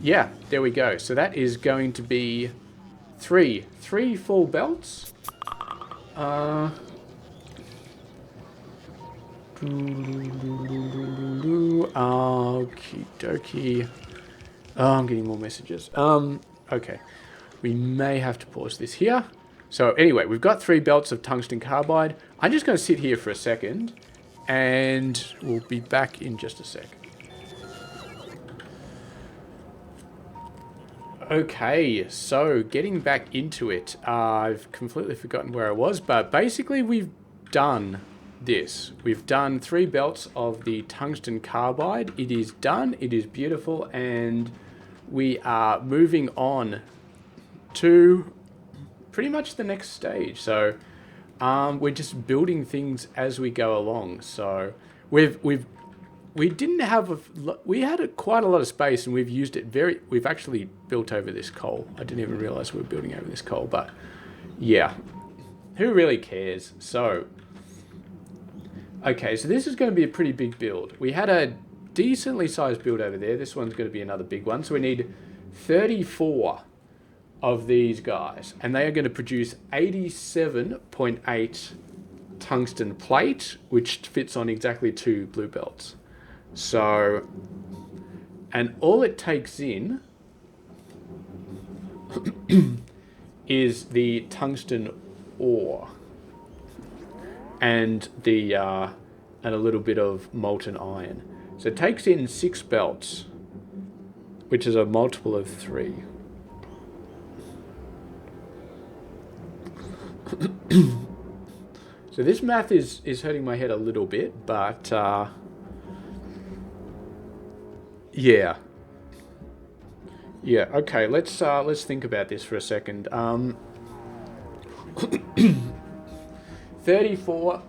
yeah, there we go. So that is going to be three full belts. Okie dokie. Oh, I'm getting more messages. Okay. We may have to pause this here. So anyway, we've got 3 belts of tungsten carbide. I'm just going to sit here for a second, and we'll be back in just a sec. Okay, so getting back into it, I've completely forgotten where I was, but basically we've done this. We've done 3 belts of the tungsten carbide. It is done, it is beautiful, and we are moving on to pretty much the next stage. So we're just building things as we go along. So we didn't have we had quite a lot of space, and we've used it we've actually built over this coal. I didn't even realize we were building over this coal, but yeah, who really cares? So okay, so this is going to be a pretty big build. We had a decently sized build over there. This one's going to be another big one. So we need 34 of these guys, and they are going to produce 87.8 tungsten plate, which fits on exactly 2 blue belts. So, and all it takes in is the tungsten ore and the and a little bit of molten iron. So it takes in 6 belts, which is a multiple of 3. So this math is hurting my head a little bit, but yeah. Yeah, okay, let's think about this for a second. 34.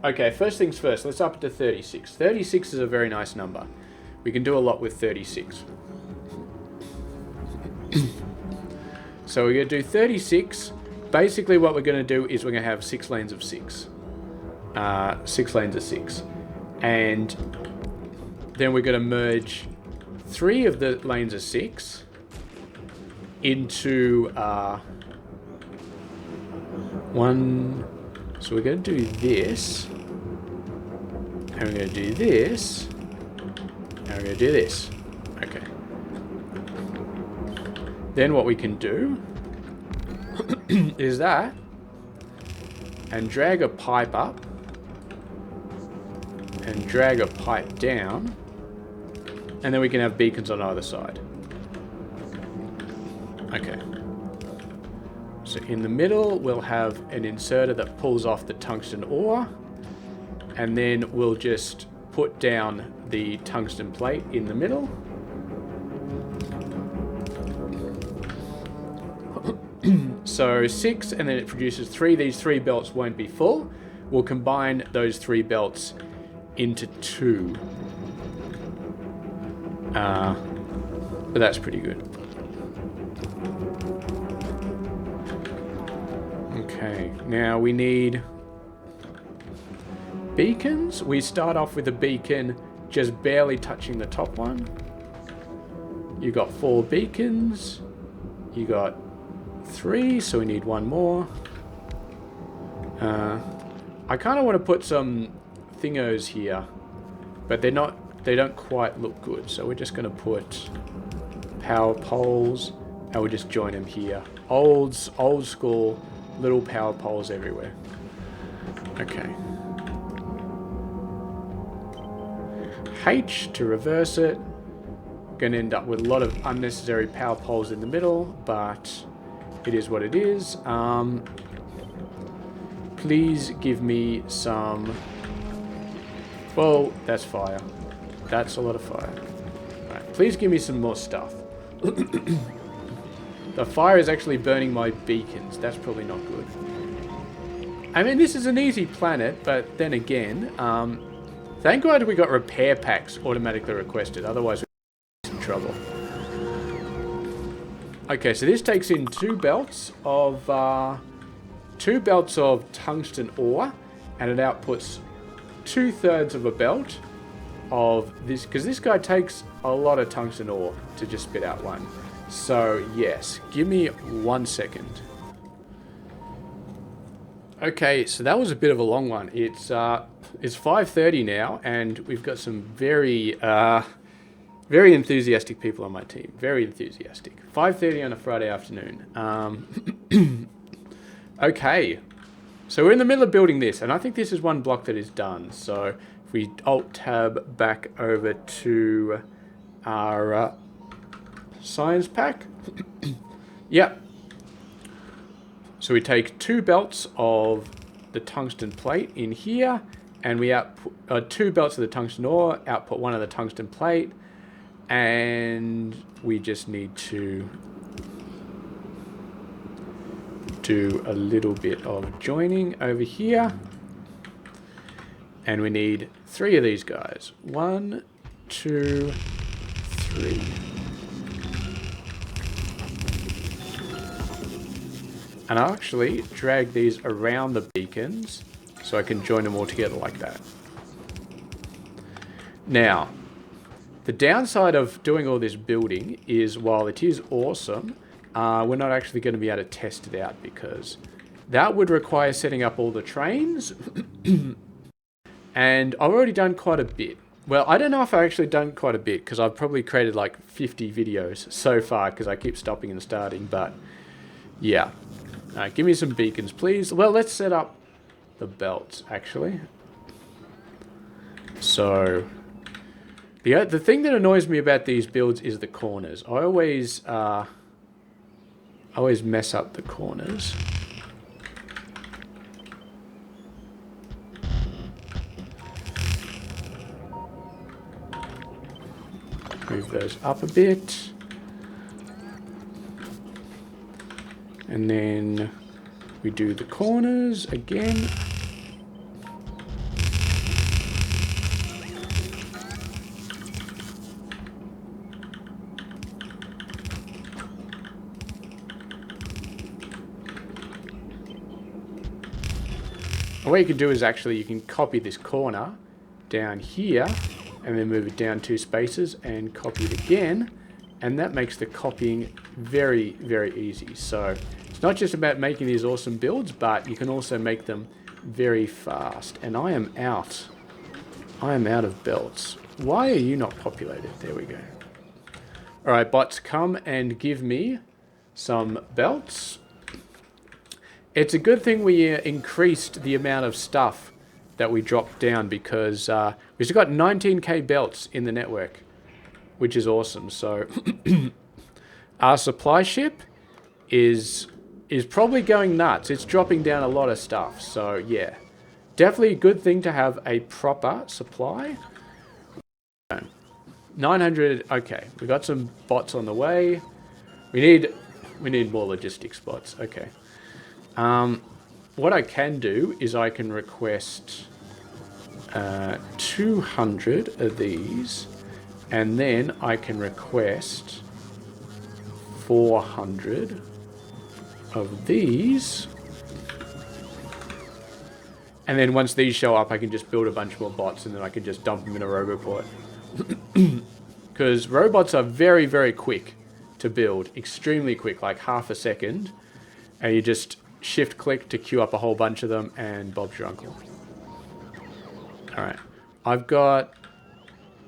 Okay, first things first, let's up it to 36. 36 is a very nice number. We can do a lot with 36. So we're going to do 36. Basically what we're going to do is we're going to have 6 lanes of 6. 6 lanes of 6. And then we're going to merge 3 of the lanes of 6 into 1. So we're going to do this, and we're going to do this, and we're going to do this. Okay. Then what we can do is that, and drag a pipe up and drag a pipe down, and then we can have beacons on either side. Okay. So in the middle, we'll have an inserter that pulls off the tungsten ore, and then we'll just put down the tungsten plate in the middle. So 6, and then it produces 3. These 3 belts won't be full. We'll combine those 3 belts into 2. But that's pretty good. Okay, now we need beacons. We start off with a beacon just barely touching the top one. You got 4 beacons. You got 3, so we need 1 more. I kind of want to put some thingos here, but they don't quite look good, so we're just going to put power poles, and we'll just join them here. Old school little power poles everywhere. Okay. H to reverse it. Going to end up with a lot of unnecessary power poles in the middle, but it is what it is. Please give me some... Well, that's fire. That's a lot of fire. Right, please give me some more stuff. The fire is actually burning my beacons. That's probably not good. I mean, this is an easy planet, but then again, thank God we got repair packs automatically requested. Otherwise, we're in trouble. Okay, so this takes in 2 belts of tungsten ore, and it outputs 2/3 of a belt of this, because this guy takes a lot of tungsten ore to just spit out one. So yes, give me 1 second. Okay, so that was a bit of a long one. It's 5:30 now, and we've got some very enthusiastic people on my team. Very enthusiastic. 5:30 on a Friday afternoon. Okay, so we're in the middle of building this, and I think this is one block that is done. So if we Alt-Tab back over to our science pack. Yep. So we take 2 belts of the tungsten plate in here, and we output 2 belts of the tungsten ore, output 1 of the tungsten plate, and we just need to do a little bit of joining over here, and we need 3 of these guys. 1, 2, 3. And I'll actually drag these around the beacons so I can join them all together like that. Now, the downside of doing all this building is, while it is awesome, we're not actually going to be able to test it out, because that would require setting up all the trains. And I've already done quite a bit. Well, I don't know if I've actually done quite a bit, because I've probably created like 50 videos so far, because I keep stopping and starting, but yeah. Give me some beacons, please. Well, let's set up the belts, actually. So, the thing that annoys me about these builds is the corners. I always mess up the corners. Move those up a bit. And then we do the corners again. And what you can do is actually you can copy this corner down here and then move it down 2 spaces and copy it again. And that makes the copying very, very easy. So it's not just about making these awesome builds, but you can also make them very fast. And I am out. I am out of belts. Why are you not populated? There we go. All right, bots, come and give me some belts. It's a good thing we increased the amount of stuff that we dropped down because we've still got 19k belts in the network, which is awesome. So our supply ship is probably going nuts. It's dropping down a lot of stuff. So yeah, definitely a good thing to have a proper supply. 900. Okay, we got some bots on the way. We need more logistics bots. Okay. What I can do is I can request 200 of these, and then I can request 400 of these. And then once these show up, I can just build a bunch more bots, and then I can just dump them in a roboport. Because robots are very, very quick to build. Extremely quick, like half a second. And you just shift click to queue up a whole bunch of them, and Bob's your uncle. Alright. I've got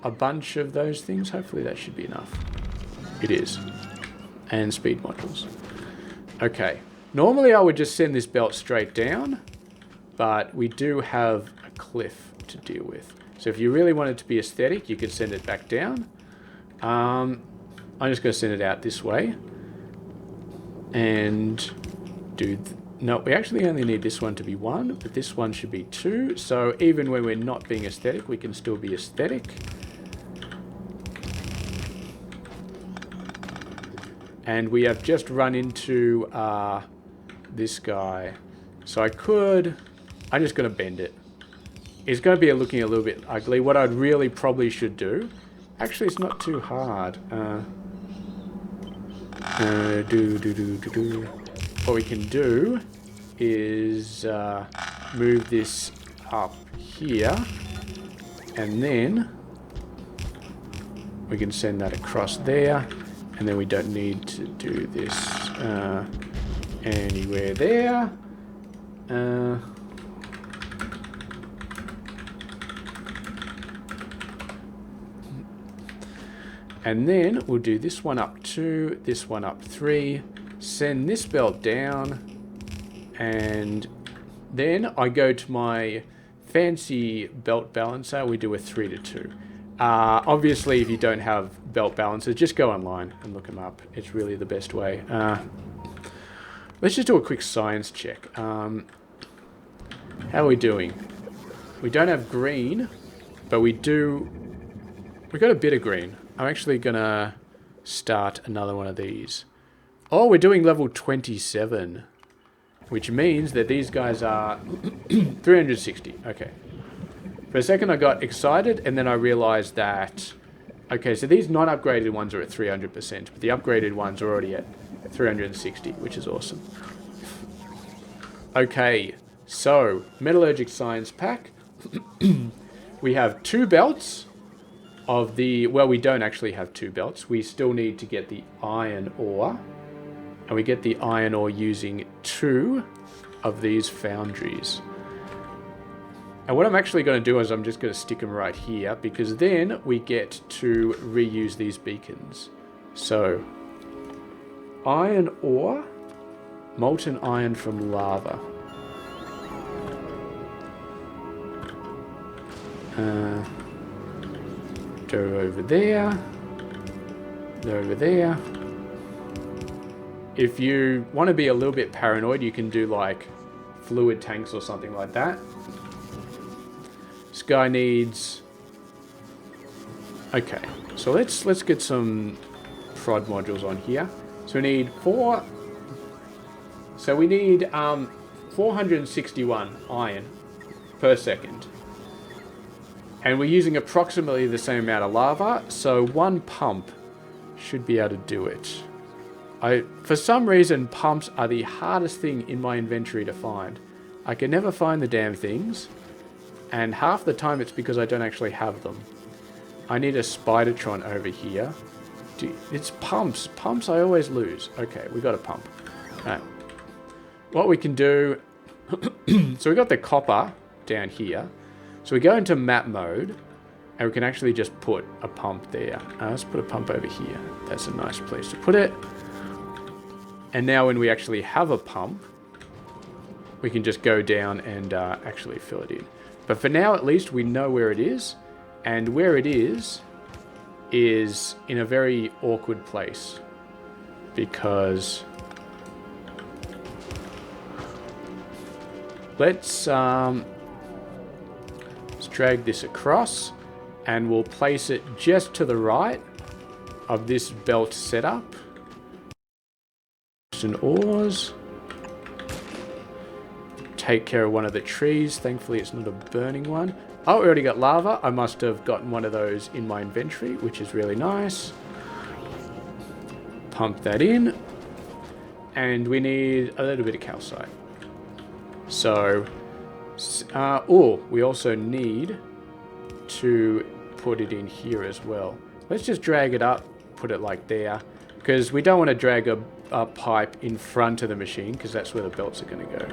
a bunch of those things. Hopefully that should be enough. It is. And speed modules. Okay. Normally I would just send this belt straight down, but we do have a cliff to deal with. So if you really want it to be aesthetic, you could send it back down. I'm just going to send it out this way. And do... No, we actually only need this one to be 1, but this one should be 2. So even when we're not being aesthetic, we can still be aesthetic. And we have just run into this guy. So I'm just going to bend it. It's going to be looking a little bit ugly. What I really probably should do... Actually, it's not too hard. What we can do is move this up here, and then we can send that across there, and then we don't need to do this anywhere there. And then we'll do this one up 2, this one up 3, send this belt down, and then I go to my fancy belt balancer. We do a 3 to 2. Obviously, if you don't have belt balancers, just go online and look them up. It's really the best way. Let's just do a quick science check. How are we doing? We don't have green, but we got a bit of green. I'm actually going to start another one of these. Oh, we're doing level 27, which means that these guys are 360. Okay. For a second, I got excited, and then I realized that... Okay, so these non-upgraded ones are at 300%, but the upgraded ones are already at 360, which is awesome. Okay, so Metallurgic Science Pack. We have 2 belts of the... Well, we don't actually have 2 belts. We still need to get the iron ore. And we get the iron ore using 2 of these foundries. And what I'm actually going to do is I'm just going to stick them right here, because then we get to reuse these beacons. So, iron ore, molten iron from lava. Go over there. Go over there. If you want to be a little bit paranoid, you can do like fluid tanks or something like that. This guy needs... Okay, so let's get some prod modules on here. So we need 4... So we need 461 iron per second. And we're using approximately the same amount of lava, so 1 pump should be able to do it. For some reason, pumps are the hardest thing in my inventory to find. I can never find the damn things, and half the time it's because I don't actually have them. I need a Spidertron over here. It's pumps. Pumps I always lose. Okay, we got a pump. Alright. What we can do... So we got the copper down here. So we go into map mode, and we can actually just put a pump there. Let's put a pump over here. That's a nice place to put it. And now when we actually have a pump, we can just go down and actually fill it in. But for now, at least, we know where it is. And where it is in a very awkward place. Because let's drag this across, and we'll place it just to the right of this belt setup. Some ores. Take care of one of the trees. Thankfully, it's not a burning one. Oh, we already got lava. I must have gotten one of those in my inventory, which is really nice. Pump that in. And we need a little bit of calcite. So, we also need to put it in here as well. Let's just drag it up, put it like there, because we don't want to drag a pipe in front of the machine, because that's where the belts are going to go.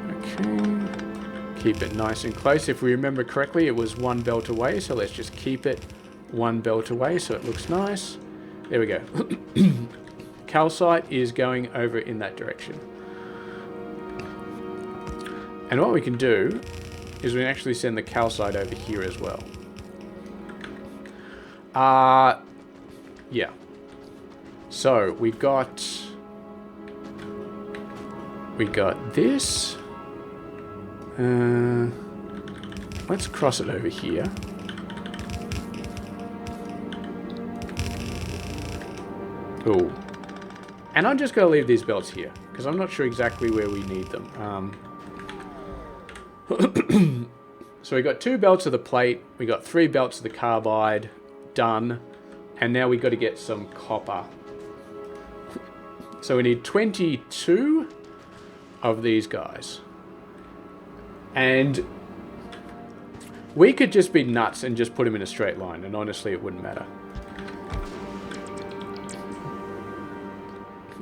Okay, keep it nice and close. If we remember correctly, it was one belt away, so let's just keep it one belt away so it looks nice. There we go. Calcite is going over in that direction. And what we can do is we can actually send the calcite over here as well. Yeah. So we got this. Let's cross it over here. Cool. And I'm just going to leave these belts here because I'm not sure exactly where we need them. So we got 2 belts of the plate, we got 3 belts of the carbide, done, and now we got to get some copper. So we need 22 of these guys. And we could just be nuts and just put them in a straight line, and honestly it wouldn't matter.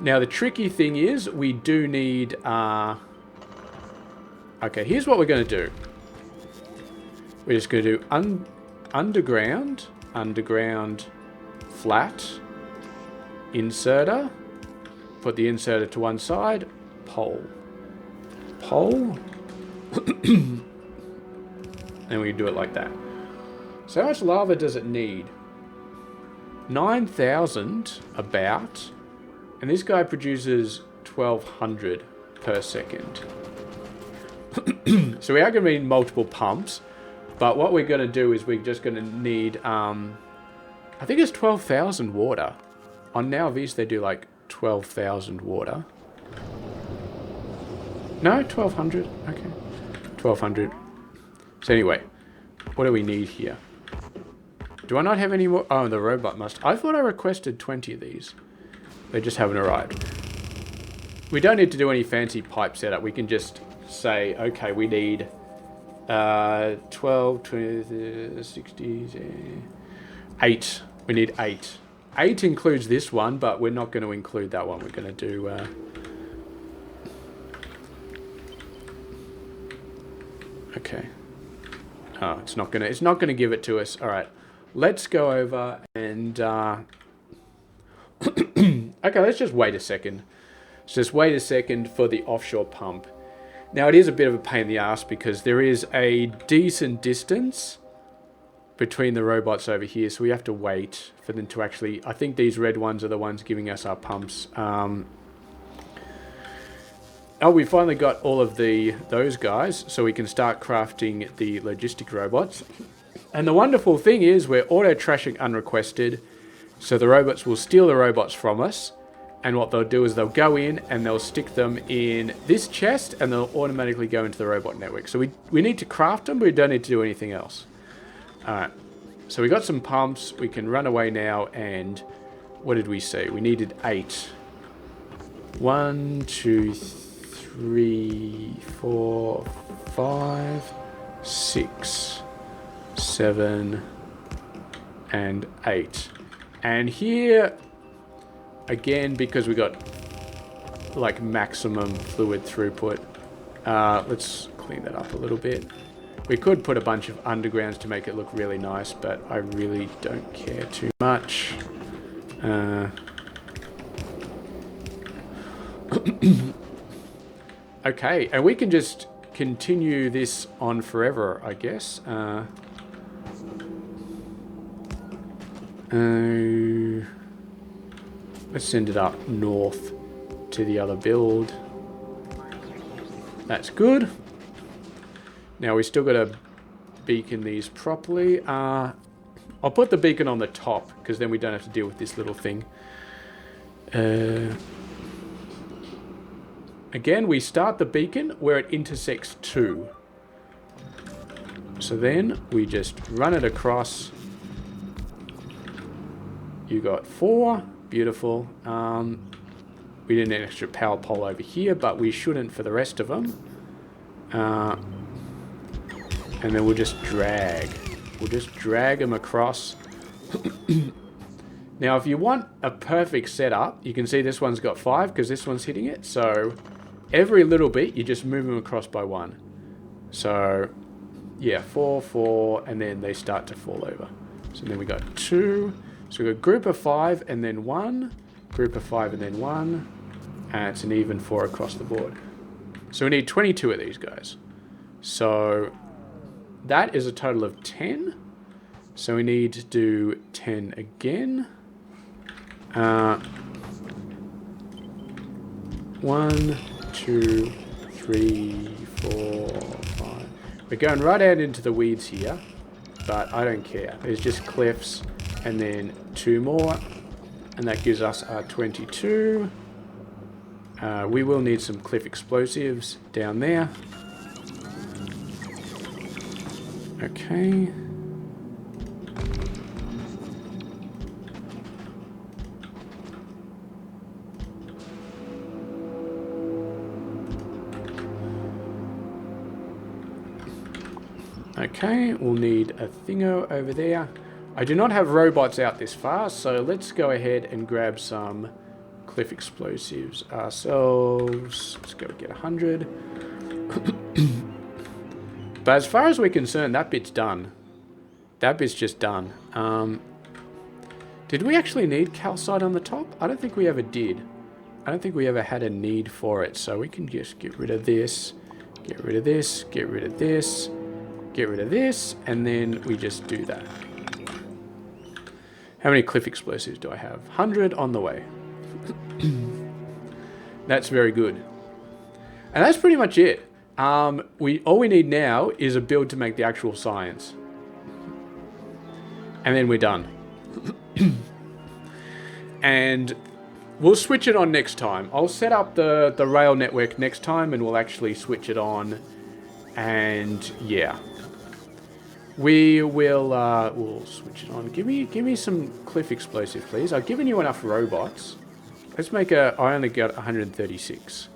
Now the tricky thing is we do need... Okay, here's what we're going to do. We're just going to do underground, flat, inserter, put the inserter to one side, pole, and we do it like that. So how much lava does it need? 9,000 about, and this guy produces 1,200 per second. So we are going to need multiple pumps, but what we're going to do is we're just going to need, I think it's 12,000 water. On NowVis they do like 12,000 water. No, 1,200. Okay, 1,200. So anyway, what do we need here? Do I not have any more? Oh, the robot must. I thought I requested 20 of these. They just haven't arrived. We don't need to do any fancy pipe setup. We can just say, okay, we need 12, 20, 60, 8. We need 8. 8 includes this one, but we're not going to include that one. We're going to do... Okay. Oh, it's not gonna give it to us. All right. Let's go over and... Okay, let's just wait a second. Let's just wait a second for the offshore pump. Now, it is a bit of a pain in the ass because there is a decent distance between the robots over here, so we have to wait for them to actually... I think these red ones are the ones giving us our pumps. Oh, we finally got all of those guys, so we can start crafting the logistic robots. And the wonderful thing is we're auto-trashing unrequested, so the robots will steal the robots from us. And what they'll do is they'll go in and they'll stick them in this chest and they'll automatically go into the robot network. So we need to craft them, but we don't need to do anything else. Alright, so we got some pumps. We can run away now, and what did we say? We needed 8. 1, 2, 3, 4, 5, 6, 7, and 8. And here... Again, because we got like maximum fluid throughput, let's clean that up a little bit. We could put a bunch of undergrounds to make it look really nice, but I really don't care too much. Okay, and we can just continue this on forever, I guess. Let's send it up north to the other build. That's good. Now we still got to beacon these properly. I'll put the beacon on the top because then we don't have to deal with this little thing. Again, we start the beacon where it intersects 2. So then we just run it across. You got 4. Beautiful. We need an extra power pole over here, but we shouldn't for the rest of them. And then we'll just drag. We'll just drag them across. Now, if you want a perfect setup, you can see this one's got 5 because this one's hitting it. So every little bit, you just move them across by 1. So, yeah, 4, 4, and then they start to fall over. So then we got 2. So we got a group of 5 and then 1. Group of 5 and then 1. And it's an even 4 across the board. So we need 22 of these guys. So that is a total of 10. So we need to do 10 again. 1, 2, 3, 4, 5. We're going right out into the weeds here, but I don't care. There's just cliffs and then 2 more, and that gives us our 22. We will need some cliff explosives down there. Okay. Okay, we'll need a thingo over there. I do not have robots out this far, so let's go ahead and grab some cliff explosives ourselves. Let's go get 100. But as far as we're concerned, that bit's done. That bit's just done. Did we actually need calcite on the top? I don't think we ever did. I don't think we ever had a need for it, so we can just get rid of this, get rid of this, get rid of this, get rid of this, and then we just do that. How many cliff explosives do I have? 100 on the way. That's very good. And that's pretty much it. All we need now is a build to make the actual science. And then we're done. And we'll switch it on next time. I'll set up the rail network next time and we'll actually switch it on. And yeah. We will we'll switch it on. Give me some cliff explosives, please. I've given you enough robots. Let's make I only got 136.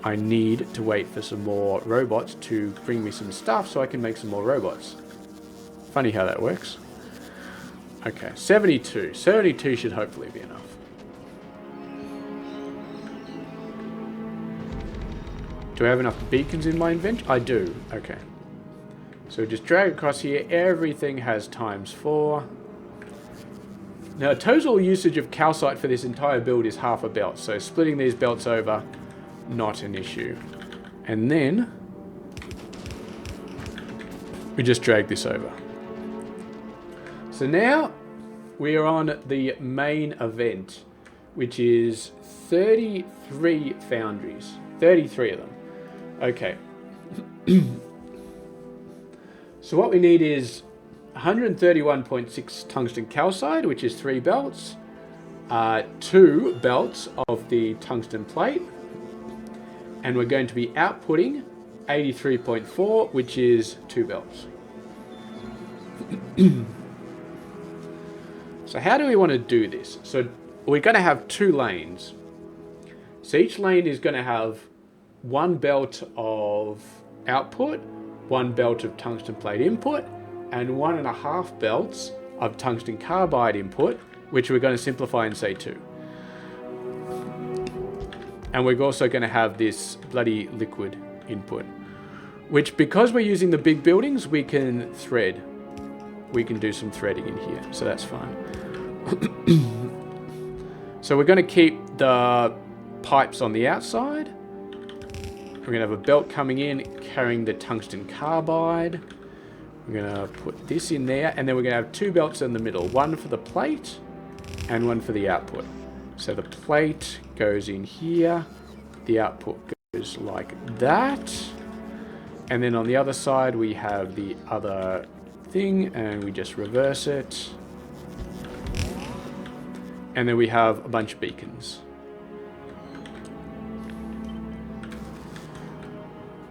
I need to wait for some more robots to bring me some stuff so I can make some more robots. Funny how that works. Okay, 72. 72 should hopefully be enough. Do I have enough beacons in my inventory? I do. Okay. So just drag across here. Everything has ×4. Now, total usage of calcite for this entire build is half a belt. So splitting these belts over, not an issue. And then we just drag this over. So now we are on the main event, which is 33 foundries. 33 of them. Okay. So what we need is 131.6 tungsten calcite, which is 3 belts, 2 belts of the tungsten plate, and we're going to be outputting 83.4, which is 2 belts. So how do we want to do this? So we're going to have 2 lanes. So each lane is going to have 1 belt of output, 1 belt of tungsten plate input, and 1.5 belts of tungsten carbide input, which we're going to simplify and say 2. And we're also going to have this bloody liquid input, which, because we're using the big buildings, we can thread. We can do some threading in here, so that's fine. So we're going to keep the pipes on the outside. We're going to have a belt coming in, carrying the tungsten carbide. We're going to put this in there, and then we're going to have two belts in the middle. One for the plate, and one for the output. So the plate goes in here. The output goes like that. And then on the other side, we have the other thing, and we just reverse it. And then we have a bunch of beacons.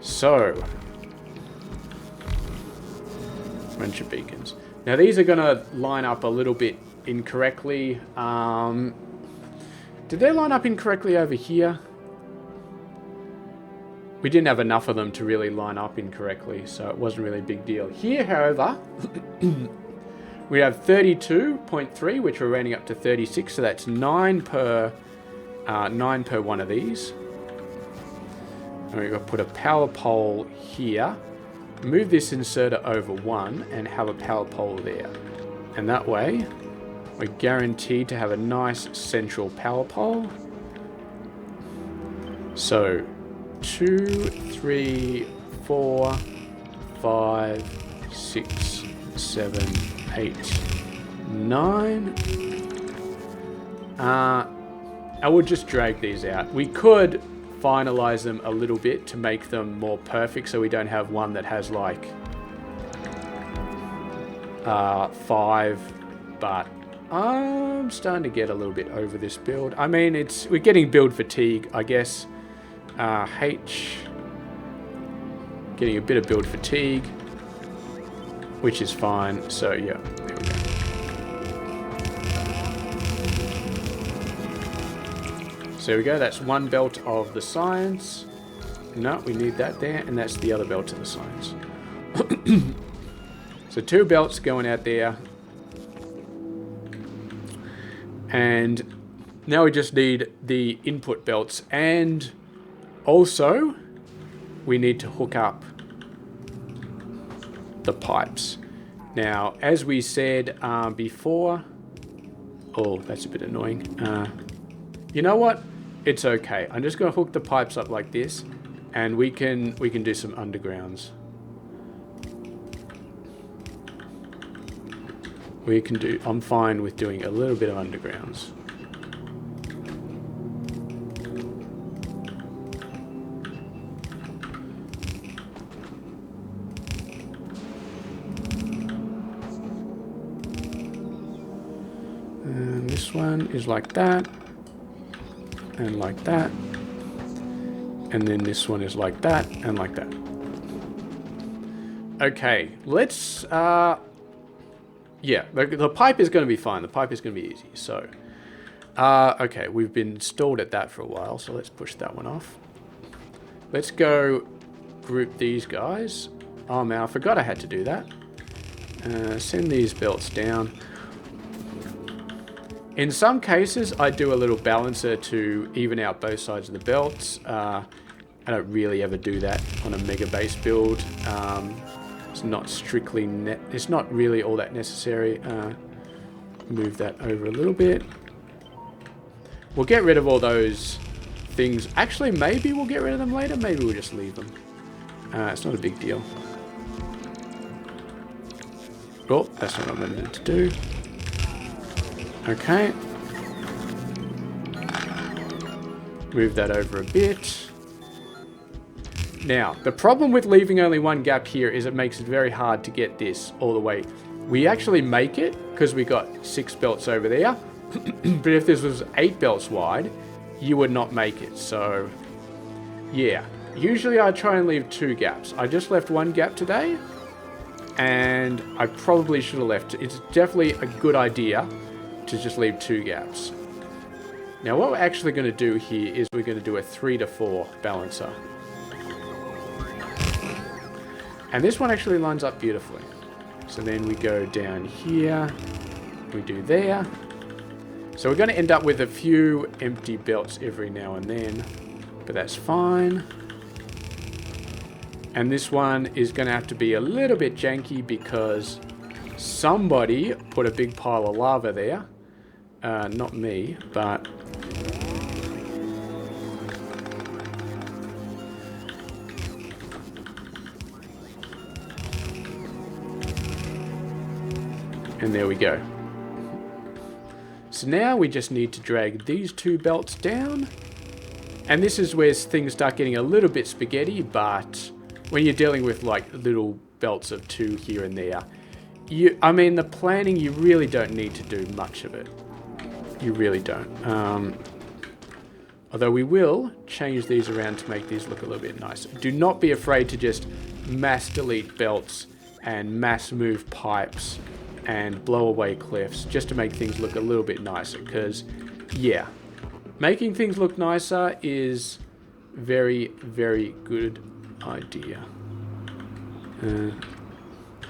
So, a bunch of beacons. Now these are going to line up a little bit incorrectly. Did they line up incorrectly over here? We didn't have enough of them to really line up incorrectly, so it wasn't really a big deal. Here, however, we have 32.3, which we're rounding up to 36, so that's 9 per one of these. And we're going to put a power pole here, move this inserter over one, and have a power pole there. And that way, we're guaranteed to have a nice central power pole. So, 2, 3, 4, 5, 6, 7, 8, 9. I would just drag these out. We could finalize them a little bit to make them more perfect, so we don't have one that has like 5, but I'm starting to get a little bit over this build. I mean, we're getting build fatigue, I guess. Getting a bit of build fatigue, which is fine. So yeah, there we go. So there we go, that's one belt of the science. No, we need that there, and that's the other belt of the science. So two belts going out there. And now we just need the input belts, and also we need to hook up the pipes. Now, as we said before, oh, that's a bit annoying. You know what? It's okay. I'm just going to hook the pipes up like this, and we can do some undergrounds. I'm fine with doing a little bit of undergrounds. And this one is like that. And like that. And then this one is like that and like that. Okay, let's yeah, the pipe is going to be fine. The pipe is going to be easy. So okay, we've been stalled at that for a while, so let's push that one off. Let's go group these guys. Oh man, I forgot I had to do that. Send these belts down. In some cases, I do a little balancer to even out both sides of the belts. I don't really ever do that on a Megabase build. It's not strictly it's not really all that necessary. Move that over a little bit. We'll get rid of all those things. Actually, maybe we'll get rid of them later. Maybe we'll just leave them. It's not a big deal. Oh, that's not what I meant to do. Okay. Move that over a bit. Now, the problem with leaving only one gap here is it makes it very hard to get this all the way. We actually make it because we got 6 belts over there. But if this was 8 belts wide, you would not make it. So, yeah. Usually I try and leave 2 gaps. I just left 1 gap today. And I probably should have left. It's definitely a good idea to just leave 2 gaps. Now what we're actually going to do here is we're going to do a 3 to 4 balancer. And this one actually lines up beautifully. So then we go down here, we do there. So we're going to end up with a few empty belts every now and then, but that's fine. And this one is going to have to be a little bit janky because somebody put a big pile of lava there. Not me, but And there we go. So now we just need to drag these two belts down. And this is where things start getting a little bit spaghetti, but when you're dealing with like little belts of 2 here and there, I mean, the planning, you really don't need to do much of it. You really don't. Although we will change these around to make these look a little bit nicer. Do not be afraid to just mass delete belts and mass move pipes and blow away cliffs just to make things look a little bit nicer. Because, yeah, making things look nicer is very, very good idea.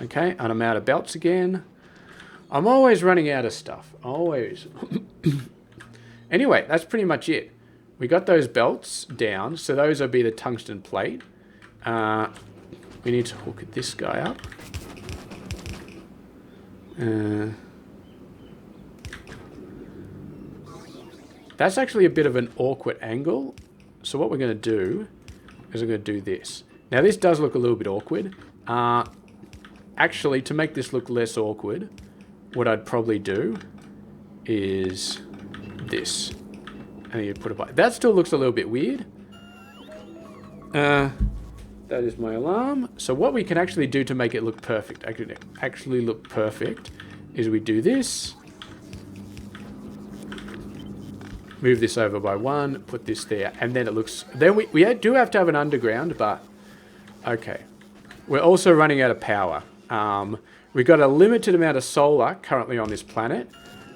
Okay, and I'm out of belts again. I'm always running out of stuff. Always. Anyway, that's pretty much it. We got those belts down, so those will be the tungsten plate. We need to hook this guy up. That's actually a bit of an awkward angle. So what we're going to do is we're going to do this. Now this does look a little bit awkward. Actually, to make this look less awkward, what I'd probably do is this. And you put it by. That still looks a little bit weird. That is my alarm. So what we can actually do to make it look perfect, actually look perfect, is we do this. Move this over by 1, put this there, and then it looks... Then we do have to have an underground, but... Okay. We're also running out of power. We've got a limited amount of solar currently on this planet,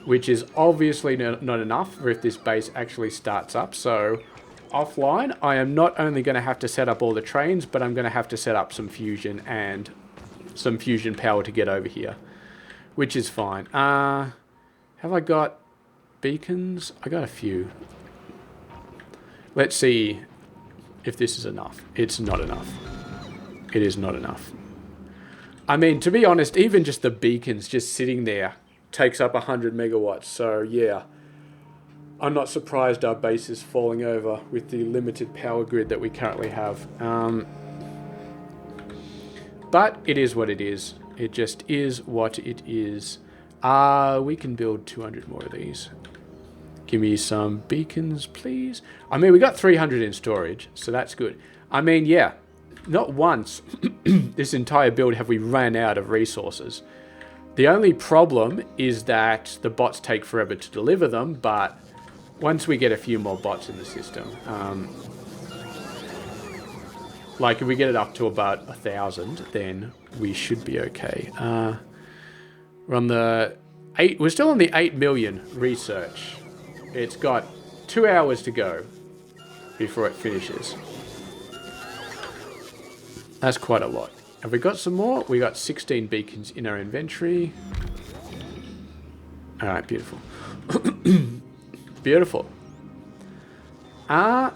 which is obviously not enough for if this base actually starts up. So offline, I am not only going to have to set up all the trains, but I'm going to have to set up some fusion and some fusion power to get over here, which is fine. Have I got beacons? I got a few. Let's see if this is enough. It's not enough. It is not enough. I mean, to be honest, even just the beacons just sitting there takes up 100 megawatts. So yeah, I'm not surprised our base is falling over with the limited power grid that we currently have. But it is what it is. It just is what it is. We can build 200 more of these. Give me some beacons, please. I mean, we got 300 in storage, so that's good. I mean, yeah, not once this entire build have we ran out of resources. The only problem is that the bots take forever to deliver them, but once we get a few more bots in the system, like if we get it up to about 1,000, then we should be okay. We're on the 8. We're still on the 8 million research. It's got 2 hours to go before it finishes. That's quite a lot. Have we got some more? We got 16 beacons in our inventory. All right, beautiful. Beautiful. And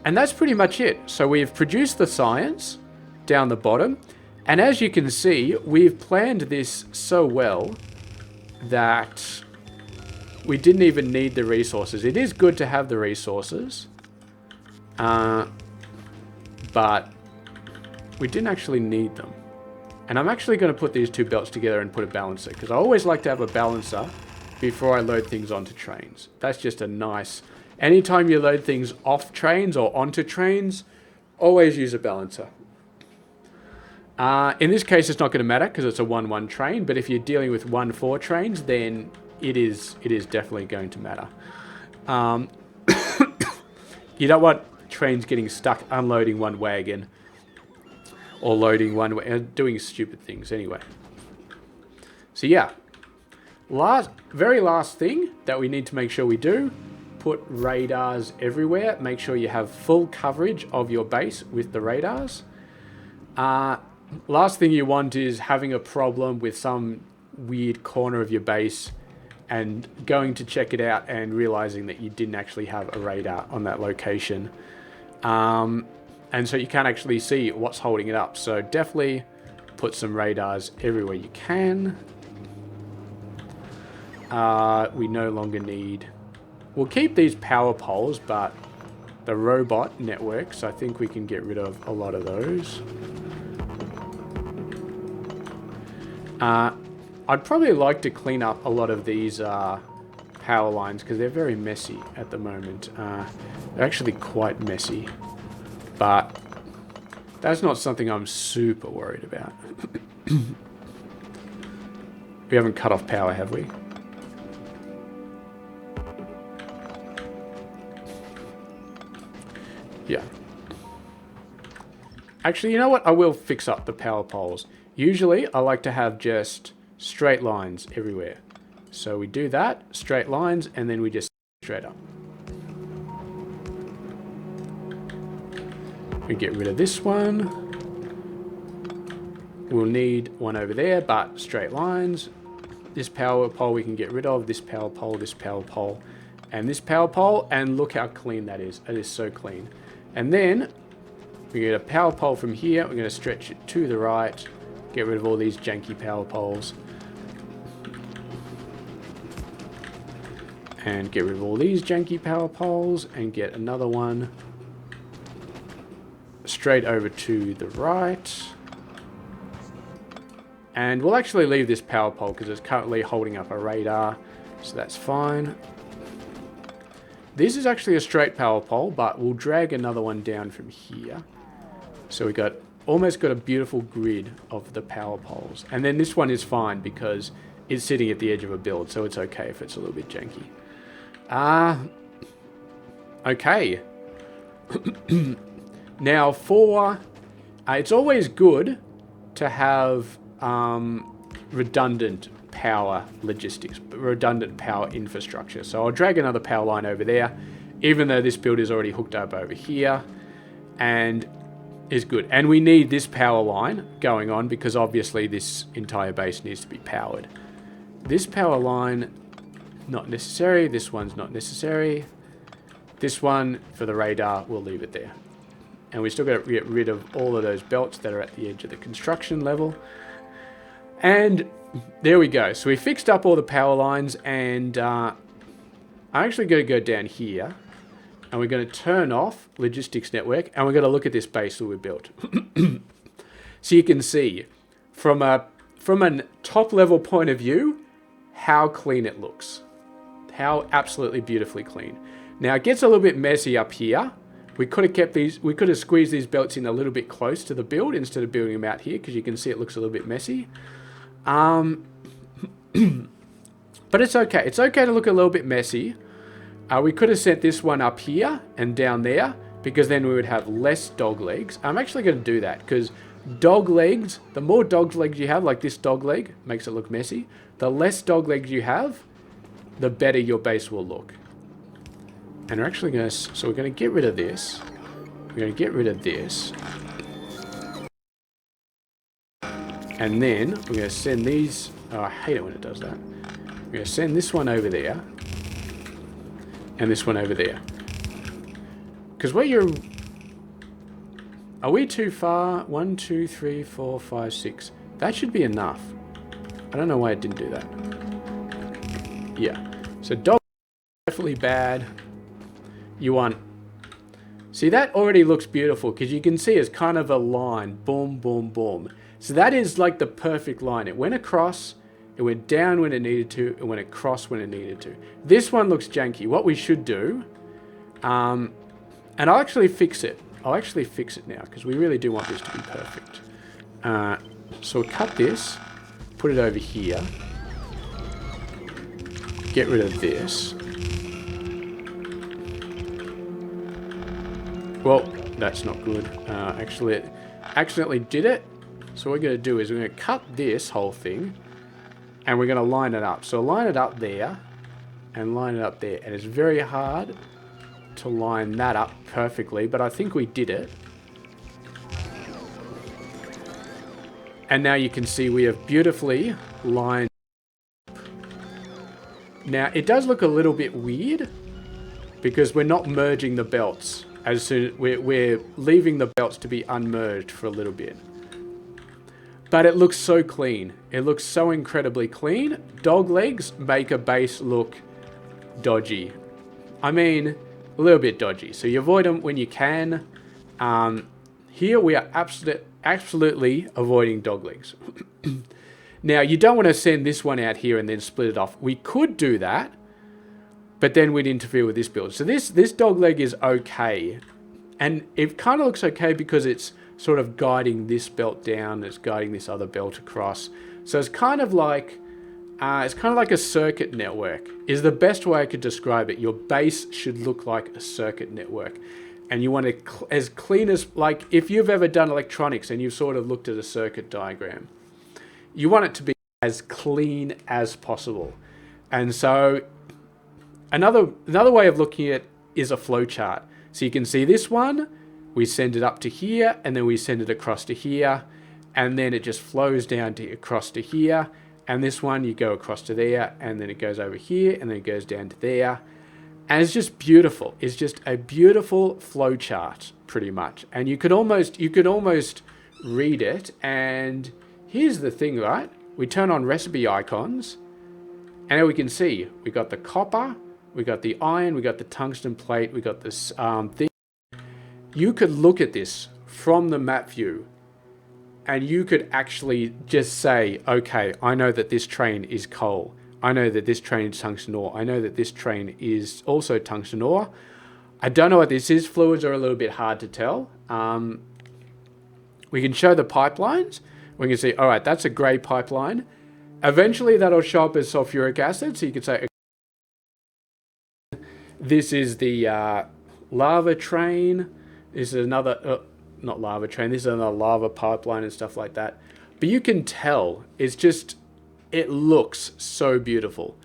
that's pretty much it. So we've produced the science down the bottom. And as you can see, we've planned this so well that we didn't even need the resources. It is good to have the resources. But we didn't actually need them. And I'm actually going to put these two belts together and put a balancer, because I always like to have a balancer before I load things onto trains. That's just a nice... Anytime you load things off trains or onto trains, always use a balancer. In this case, it's not going to matter because it's a 1-1 train, but if you're dealing with 1-4 trains, then it is definitely going to matter. You don't want trains getting stuck unloading one wagon or loading one wagon, doing stupid things anyway. So yeah, very last thing that we need to make sure we do, put radars everywhere. Make sure you have full coverage of your base with the radars. Last thing you want is having a problem with some weird corner of your base and going to check it out and realizing that you didn't actually have a radar on that location. And so you can't actually see what's holding it up. So definitely put some radars everywhere you can. We no longer need... We'll keep these power poles, but the robot networks, I think we can get rid of a lot of those. I'd probably like to clean up a lot of these power lines because they're very messy at the moment. They're actually quite messy, but that's not something I'm super worried about. We haven't cut off power, have we? Yeah. Actually, you know what? I will fix up the power poles. Usually, I like to have just straight lines everywhere. So we do that, straight lines, and then we just straight up. We get rid of this one. We'll need one over there, but straight lines. This power pole we can get rid of, this power pole, and this power pole, and look how clean that is. It is so clean. And then we get a power pole from here. We're going to stretch it to the right, get rid of all these janky power poles, and get rid of all these janky power poles, and get another one straight over to the right. And we'll actually leave this power pole because it's currently holding up a radar, so that's fine. This is actually a straight power pole, but we'll drag another one down from here. So we got almost got a beautiful grid of the power poles. And then this one is fine because it's sitting at the edge of a build, so it's okay if it's a little bit janky. Okay. Now for... it's always good to have redundant power logistics, redundant power infrastructure. So I'll drag another power line over there, even though this build is already hooked up over here, and is good. And we need this power line going on because obviously this entire base needs to be powered. This power line, not necessary. This one's not necessary. This one, for the radar, we'll leave it there. And we still got to get rid of all of those belts that are at the edge of the construction level. And there we go. So we fixed up all the power lines, and I'm actually going to go down here, and we're going to turn off logistics network, and we're going to look at this base that we built. So you can see from a top level point of view how clean it looks, how absolutely beautifully clean. Now it gets a little bit messy up here. We could have kept these, we could have squeezed these belts in a little bit close to the build instead of building them out here, because you can see it looks a little bit messy. But it's okay. It's okay to look a little bit messy. We could have sent this one up here and down there, because then we would have less dog legs. I'm actually going to do that, because dog legs, the more dog legs you have, like this dog leg, makes it look messy. The less dog legs you have, the better your base will look. And we're actually going to, so we're going to get rid of this. We're going to get rid of this. And then we're going to send these, oh, I hate it when it does that. We're going to send this one over there. And this one over there. Because where you're, are we too far? 1, 2, 3, 4, 5, 6. That should be enough. I don't know why it didn't do that. Yeah. So dog definitely bad. You want... See, that already looks beautiful because you can see it's kind of a line. Boom, boom, boom. So that is like the perfect line. It went across, it went down when it needed to, it went across when it needed to. This one looks janky. What we should do, and I'll actually fix it. I'll actually fix it now because we really do want this to be perfect. So we'll cut this, put it over here, get rid of this. Well, that's not good. Actually, it accidentally did it. So what we're going to do is we're going to cut this whole thing and we're going to line it up. So line it up there and line it up there. And it's very hard to line that up perfectly, but I think we did it. And now you can see we have beautifully lined. Now it does look a little bit weird because we're not merging the belts. As soon we're leaving the belts to be unmerged for a little bit. But it looks so clean. It looks so incredibly clean. Dog legs make a base look dodgy. I mean, a little bit dodgy. So you avoid them when you can. Here we are absolutely avoiding dog legs. Now, you don't want to send this one out here and then split it off. We could do that, but then we'd interfere with this build. So this dog leg is okay. And it kind of looks okay because it's sort of guiding this belt down. It's guiding this other belt across. So it's kind of like a circuit network is the best way I could describe it. Your base should look like a circuit network. And you want it as clean as, like if you've ever done electronics and you've sort of looked at a circuit diagram, you want it to be as clean as possible. And so another way of looking at it is a flow chart. So you can see this one, we send it up to here, and then we send it across to here, and then it just flows down to across to here. And this one, you go across to there, and then it goes over here, and then it goes down to there. And it's just beautiful. It's just a beautiful flow chart, pretty much. And you could almost read it. And here's the thing, right? We turn on recipe icons, and now we can see we got the copper, we got the iron, we got the tungsten plate, we got this thing. You could look at this from the map view, and you could actually just say, okay, I know that this train is coal. I know that this train is tungsten ore. I know that this train is also tungsten ore. I don't know what this is. Fluids are a little bit hard to tell. We can show the pipelines. We can see, all right, that's a grey pipeline. Eventually that'll show up as sulfuric acid. So you could say, this is the lava train. This is another, not lava train. This is another lava pipeline and stuff like that. But you can tell, it's just, it looks so beautiful.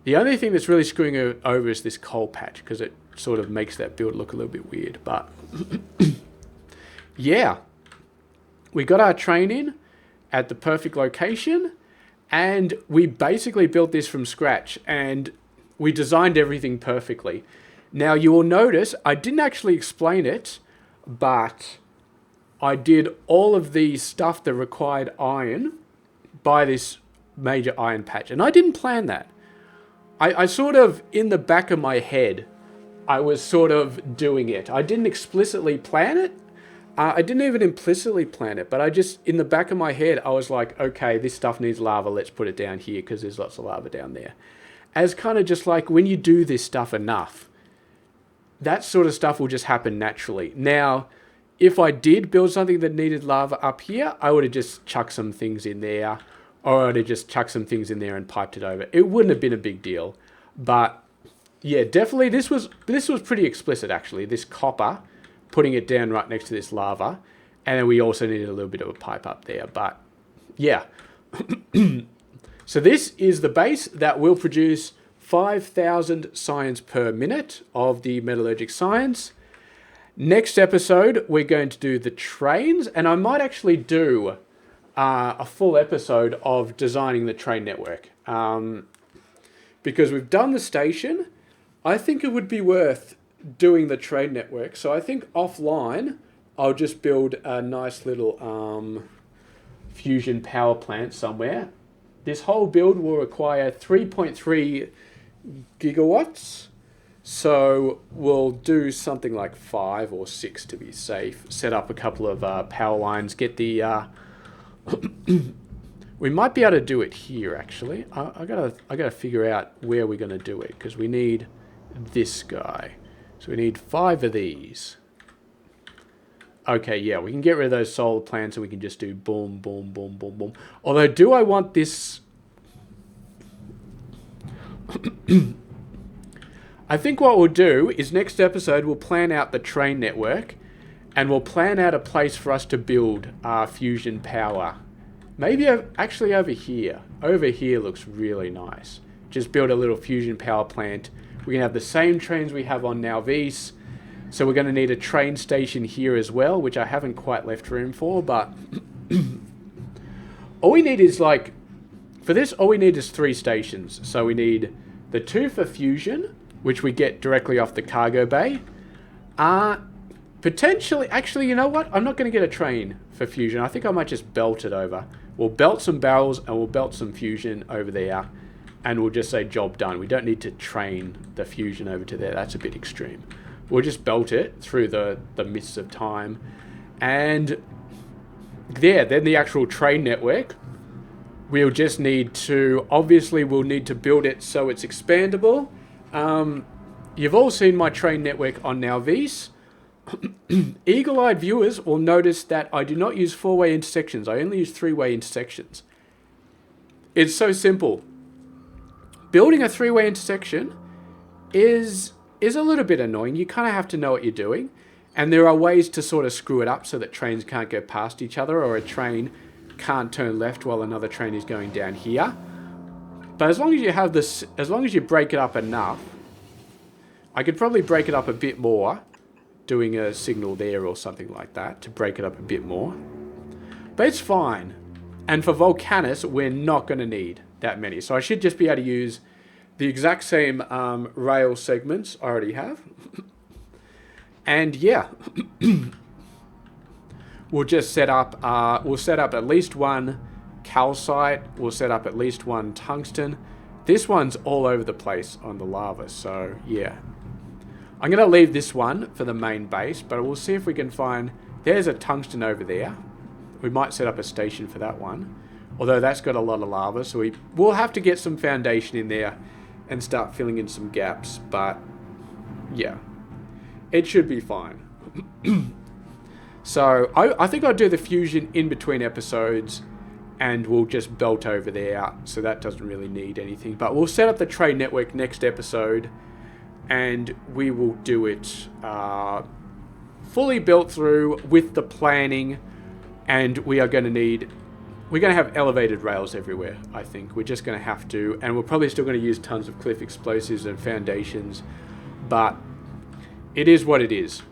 The only thing that's really screwing it over is this coal patch, because it sort of makes that build look a little bit weird. But yeah, we got our train in at the perfect location, and we basically built this from scratch, and we designed everything perfectly. Now you will notice I didn't actually explain it, but I did all of the stuff that required iron by this major iron patch, and I didn't plan that. I sort of, in the back of my head, I was sort of doing it. I didn't explicitly plan it. I didn't even implicitly plan it, but I just, in the back of my head, I was like, okay, this stuff needs lava. Let's put it down here because there's lots of lava down there. As kind of just like when you do this stuff enough, that sort of stuff will just happen naturally. Now, if I did build something that needed lava up here, I would have just chucked some things in there, or I would have just chucked some things in there and piped it over. It wouldn't have been a big deal. But yeah, definitely this was pretty explicit actually. This copper, putting it down right next to this lava, and then we also needed a little bit of a pipe up there. But yeah. So this is the base that will produce 5,000 science per minute of the metallurgic science. Next episode, we're going to do the trains, and I might actually do a full episode of designing the train network. Because we've done the station, I think it would be worth doing the train network. So I think offline, I'll just build a nice little fusion power plant somewhere. This whole build will require 3.3 gigawatts. So we'll do something like 5 or 6 to be safe. Set up a couple of power lines, get the... we might be able to do it here, actually. I gotta figure out where we're going to do it, because we need this guy. So we need 5 of these. Okay, yeah, we can get rid of those solar plants and we can just do boom, boom, boom, boom, boom. Although, do I want this... I think what we'll do is next episode we'll plan out the train network, and we'll plan out a place for us to build our fusion power. Maybe actually over here. Over here looks really nice. Just build a little fusion power plant. We can have the same trains we have on Nalvis. So we're going to need a train station here as well, which I haven't quite left room for, but all we need is like, for this, all we need is 3 stations. So we need the 2 for fusion, which we get directly off the cargo bay. Potentially, actually, you know what? I'm not going to get a train for fusion. I think I might just belt it over. We'll belt some barrels and we'll belt some fusion over there, and we'll just say job done. We don't need to train the fusion over to there. That's a bit extreme. We'll just belt it through the mists of time. And there, then the actual train network we'll just need to, obviously we'll need to build it so it's expandable. You've all seen my train network on Nowvis. Eagle-eyed viewers will notice that I do not use 4-way intersections. I only use 3-way intersections. It's so simple. Building a 3-way intersection is a little bit annoying. You kind of have to know what you're doing. And there are ways to sort of screw it up so that trains can't go past each other, or a train can't turn left while another train is going down here. But as long as you have this, as long as you break it up enough, I could probably break it up a bit more, doing a signal there or something like that to break it up a bit more. But it's fine. And for Vulcanus, we're not going to need that many. So I should just be able to use the exact same rail segments I already have. And yeah, we'll just set up, we'll set up at least one calcite. We'll set up at least one tungsten. This one's all over the place on the lava. So yeah, I'm going to leave this one for the main base, but we'll see if we can find, there's a tungsten over there. We might set up a station for that one, although that's got a lot of lava. So we'll have to get some foundation in there and start filling in some gaps, but yeah, it should be fine. So I think I'll do the fusion in between episodes, and we'll just belt over there, so that doesn't really need anything. But we'll set up the trade network next episode, and we will do it fully built through with the planning, and we are going to need, we're going to have elevated rails everywhere, I think. We're just going to have to, and we're probably still going to use tons of cliff explosives and foundations, but it is what it is.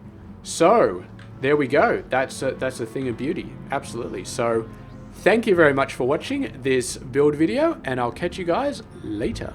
So there we go. That's a thing of beauty. Absolutely. So thank you very much for watching this build video, and I'll catch you guys later.